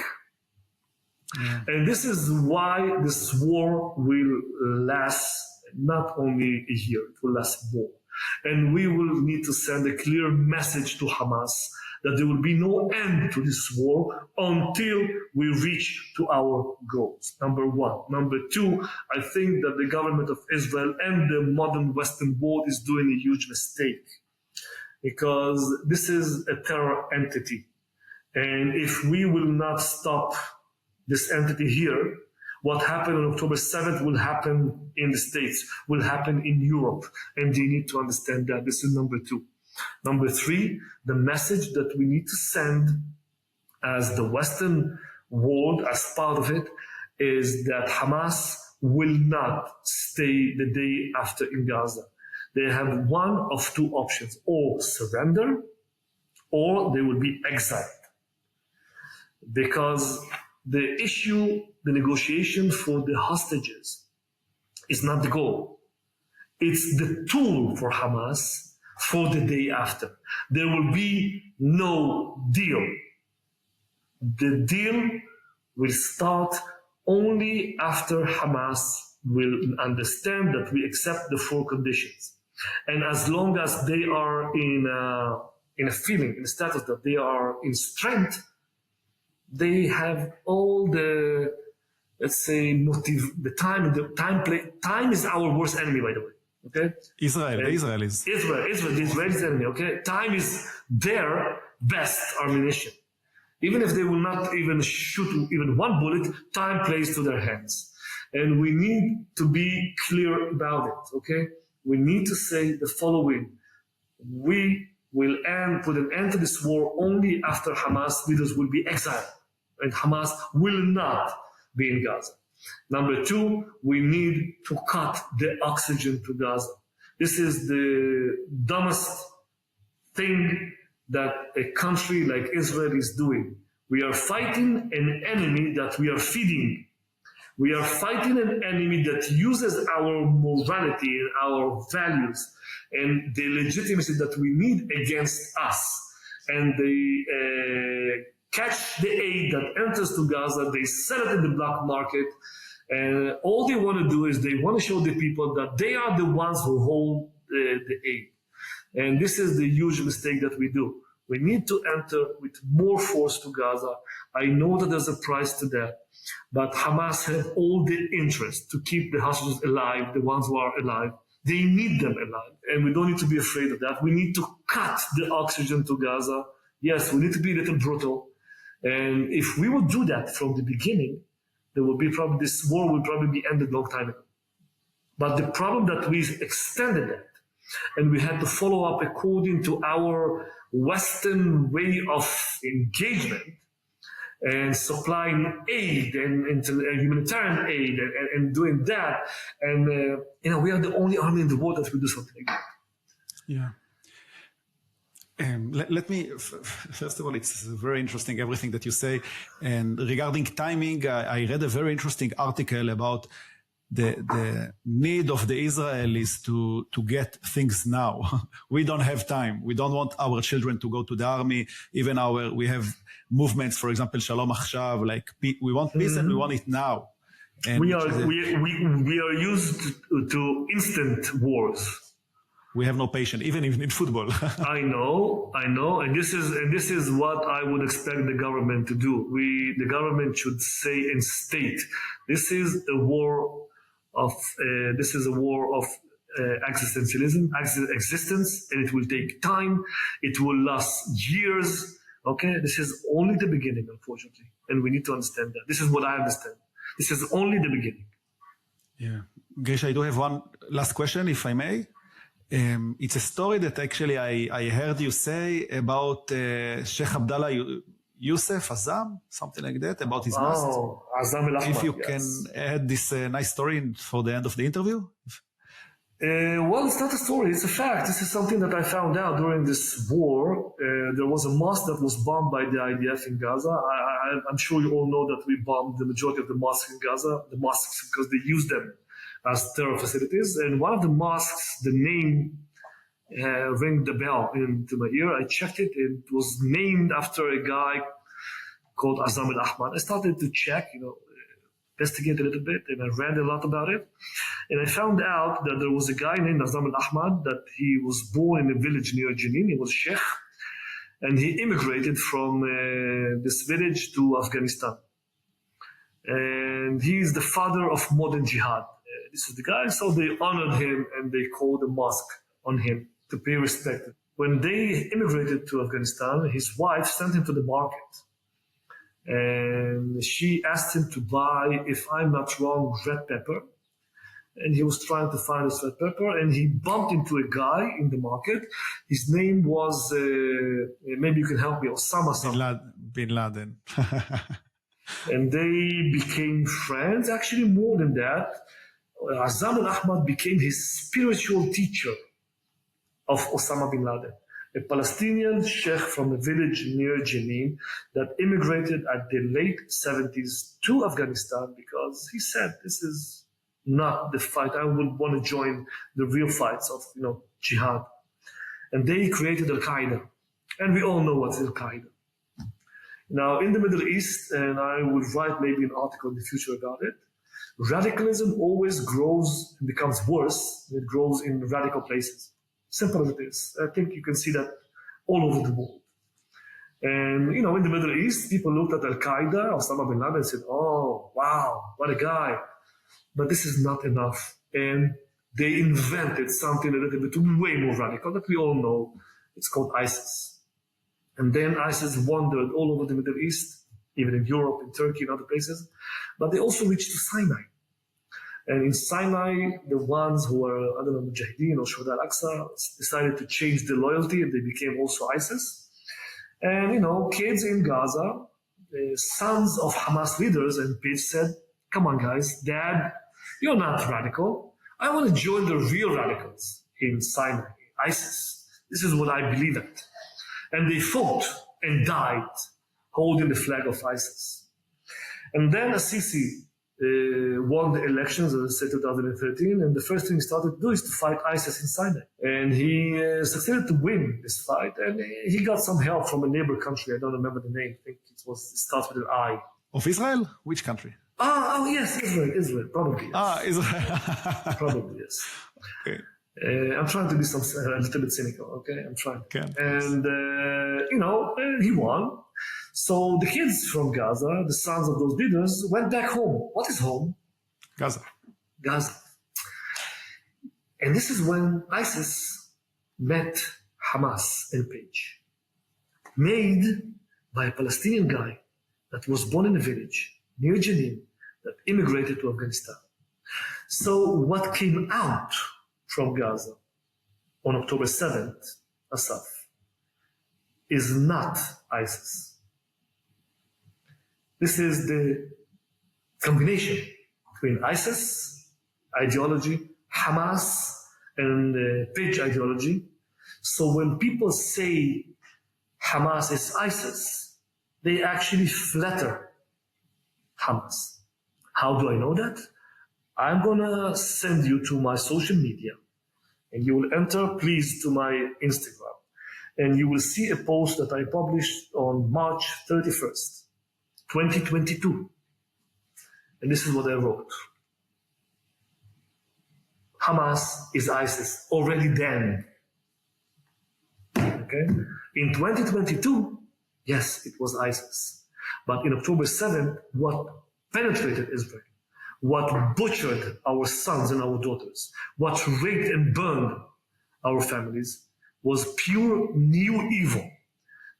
Yeah. And this is why this war will last not only a year, it will last more. And we will need to send a clear message to Hamas that there will be no end to this war until we reach to our goals. Number one. Number two, I think that the government of Israel and the modern Western world is doing a huge mistake because this is a terror entity. And if we will not stop this entity here, what happened on October 7th will happen in the States, will happen in Europe. And they need to understand that. This is number two. Number three, the message that we need to send as the Western world, as part of it, is that Hamas will not stay the day after in Gaza. They have one of two options, or surrender, or they will be exiled. Because the issue, the negotiation for the hostages is not the goal. It's the tool for Hamas for the day after. There will be no deal. The deal will start only after Hamas will understand that we accept the four conditions. And as long as they are in a feeling, in a status that they are in strength, they have all the, let's say, time is our worst enemy, by the way. Okay? The Israelis. The Israelis enemy, okay? Time is their best ammunition. Even if they will not even shoot even one bullet, time plays to their hands. And we need to be clear about it, okay? We need to say the following. We will put an end to this war only after Hamas leaders will be exiled. And Hamas will not be in Gaza. Number two, we need to cut the oxygen to Gaza. This is the dumbest thing that a country like Israel is doing. We are fighting an enemy that we are feeding. We are fighting an enemy that uses our morality and our values and the legitimacy that we need against us. And they catch the aid that enters to Gaza, they sell it in the black market, and all they want to do is they want to show the people that they are the ones who hold the aid. And this is the huge mistake that we do. We need to enter with more force to Gaza. I know that there's a price to that, but Hamas have all the interest to keep the hostages alive, the ones who are alive. They need them alive, and we don't need to be afraid of that. We need to cut the oxygen to Gaza. Yes, we need to be a little brutal. And if we would do that from the beginning, this war will probably be ended a long time ago. But the problem that we extended that, And we had to follow up according to our Western way of engagement and supplying aid and humanitarian aid and doing that. And, we are the only army in the world that will do something like that. Yeah. Let me, first of all, it's very interesting, everything that you say. And regarding timing, I read a very interesting article about the need of the Israelis to get things now. We don't have time. We don't want our children to go to the army. Even we have movements, for example, Shalom Achshav, like we want peace and we want it now. And we are used to instant wars. We have no patience, even in football. I know, and this is what I would expect the government to do. The government should say and state, this is a war of existentialism, existence, and it will take time. It will last years. Okay, this is only the beginning, unfortunately, and we need to understand that. This is what I understand. This is only the beginning. Yeah, Grisha, I do have one last question, if I may. It's a story that actually I heard you say about Sheikh Abdallah Youssef Azam, something like that, about his mosque. Oh, Azam al-Ahmar, if you yes. can add this nice story for the end of the interview. Well, it's not a story, it's a fact. This is something that I found out during this war. There was a mosque that was bombed by the IDF in Gaza. I'm sure you all know that we bombed the majority of the mosques in Gaza, the mosques, because they use them as terror facilities. And one of the mosques, the name rang the bell into my ear. I checked it. It was named after a guy called Azam al-Ahmar. I started to check, investigate a little bit, and I read a lot about it. And I found out that there was a guy named Azam al-Ahmar, that he was born in a village near Jenin. He was Sheikh, and he immigrated from this village to Afghanistan. And he is the father of modern jihad. This is the guy, so they honored him and they called a mosque on him to pay respect. When they immigrated to Afghanistan, his wife sent him to the market. And she asked him to buy, if I'm not wrong, red pepper. And he was trying to find this red pepper, and he bumped into a guy in the market. His name was, maybe you can help me, Osama Bin Laden. And they became friends, actually more than that. Azam al-Ahmar became his spiritual teacher of Osama bin Laden, a Palestinian sheikh from a village near Jenin that immigrated at the late 70s to Afghanistan because he said, this is not the fight. I would want to join the real fights of, jihad. And they created Al-Qaeda. And we all know what's Al-Qaeda. Now, in the Middle East, and I would write maybe an article in the future about it, radicalism always grows and becomes worse when it grows in radical places. Simple as it is. I think you can see that all over the world. And, in the Middle East, people looked at Al-Qaeda, Osama bin Laden, and said, oh, wow, what a guy. But this is not enough. And they invented something a little bit way more radical that we all know. It's called ISIS. And then ISIS wandered all over the Middle East, even in Europe, in Turkey, and other places. But they also reached to Sinai. And in Sinai, the ones who were, Mujahideen or Shuhada al-Aqsa decided to change their loyalty, and they became also ISIS. And, kids in Gaza, the sons of Hamas leaders and Pitch said, come on, guys, Dad, you're not radical. I want to join the real radicals in Sinai, ISIS. This is what I believe in. And they fought and died holding the flag of ISIS. And then Assisi won the elections, as I said, 2013, and the first thing he started to do is to fight ISIS in Sinai. And he succeeded to win this fight, and he got some help from a neighbor country. I don't remember the name. I think it starts with an I. Of Israel? Which country? Oh yes, Israel, probably. Yes. Israel. Probably, yes. Okay. I'm trying to be a little bit cynical, okay? I'm trying. Okay. And, he won. So the kids from Gaza, the sons of those leaders, went back home. What is home? Gaza. And this is when ISIS met Hamas and Page, made by a Palestinian guy that was born in a village near Jenin that immigrated to Afghanistan. So what came out from Gaza on October 7th, Asaf, is not ISIS. This is the combination between ISIS ideology, Hamas, and page ideology. So when people say Hamas is ISIS, they actually flatter Hamas. How do I know that? I'm gonna send you to my social media, and you will enter, please, to my Instagram, and you will see a post that I published on March 31st, 2022. And this is what I wrote. Hamas is ISIS already then. Okay? In 2022, yes, it was ISIS. But in October 7th, what penetrated Israel, what butchered our sons and our daughters, what raped and burned our families, was pure new evil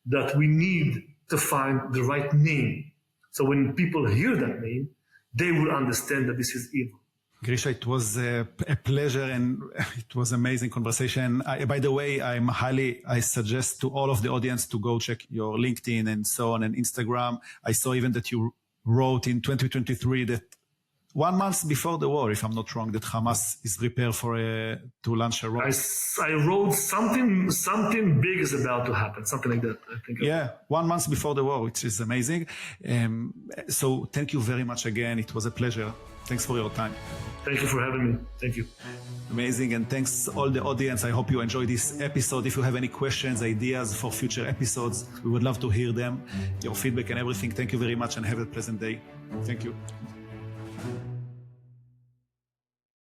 that we need to find the right name. So when people hear that name, they will understand that this is evil. Grisha, it was a pleasure and it was amazing conversation. By the way, I suggest to all of the audience to go check your LinkedIn and so on and Instagram. I saw even that you wrote in 2023 that 1 month before the war, if I'm not wrong, that Hamas is prepared to launch a rocket. I wrote something big is about to happen, something like that. I think. Yeah, 1 month before the war, which is amazing. So thank you very much again. It was a pleasure. Thanks for your time. Thank you for having me. Thank you. Amazing. And thanks all the audience. I hope you enjoyed this episode. If you have any questions, ideas for future episodes, we would love to hear them, your feedback and everything. Thank you very much and have a pleasant day. Thank you.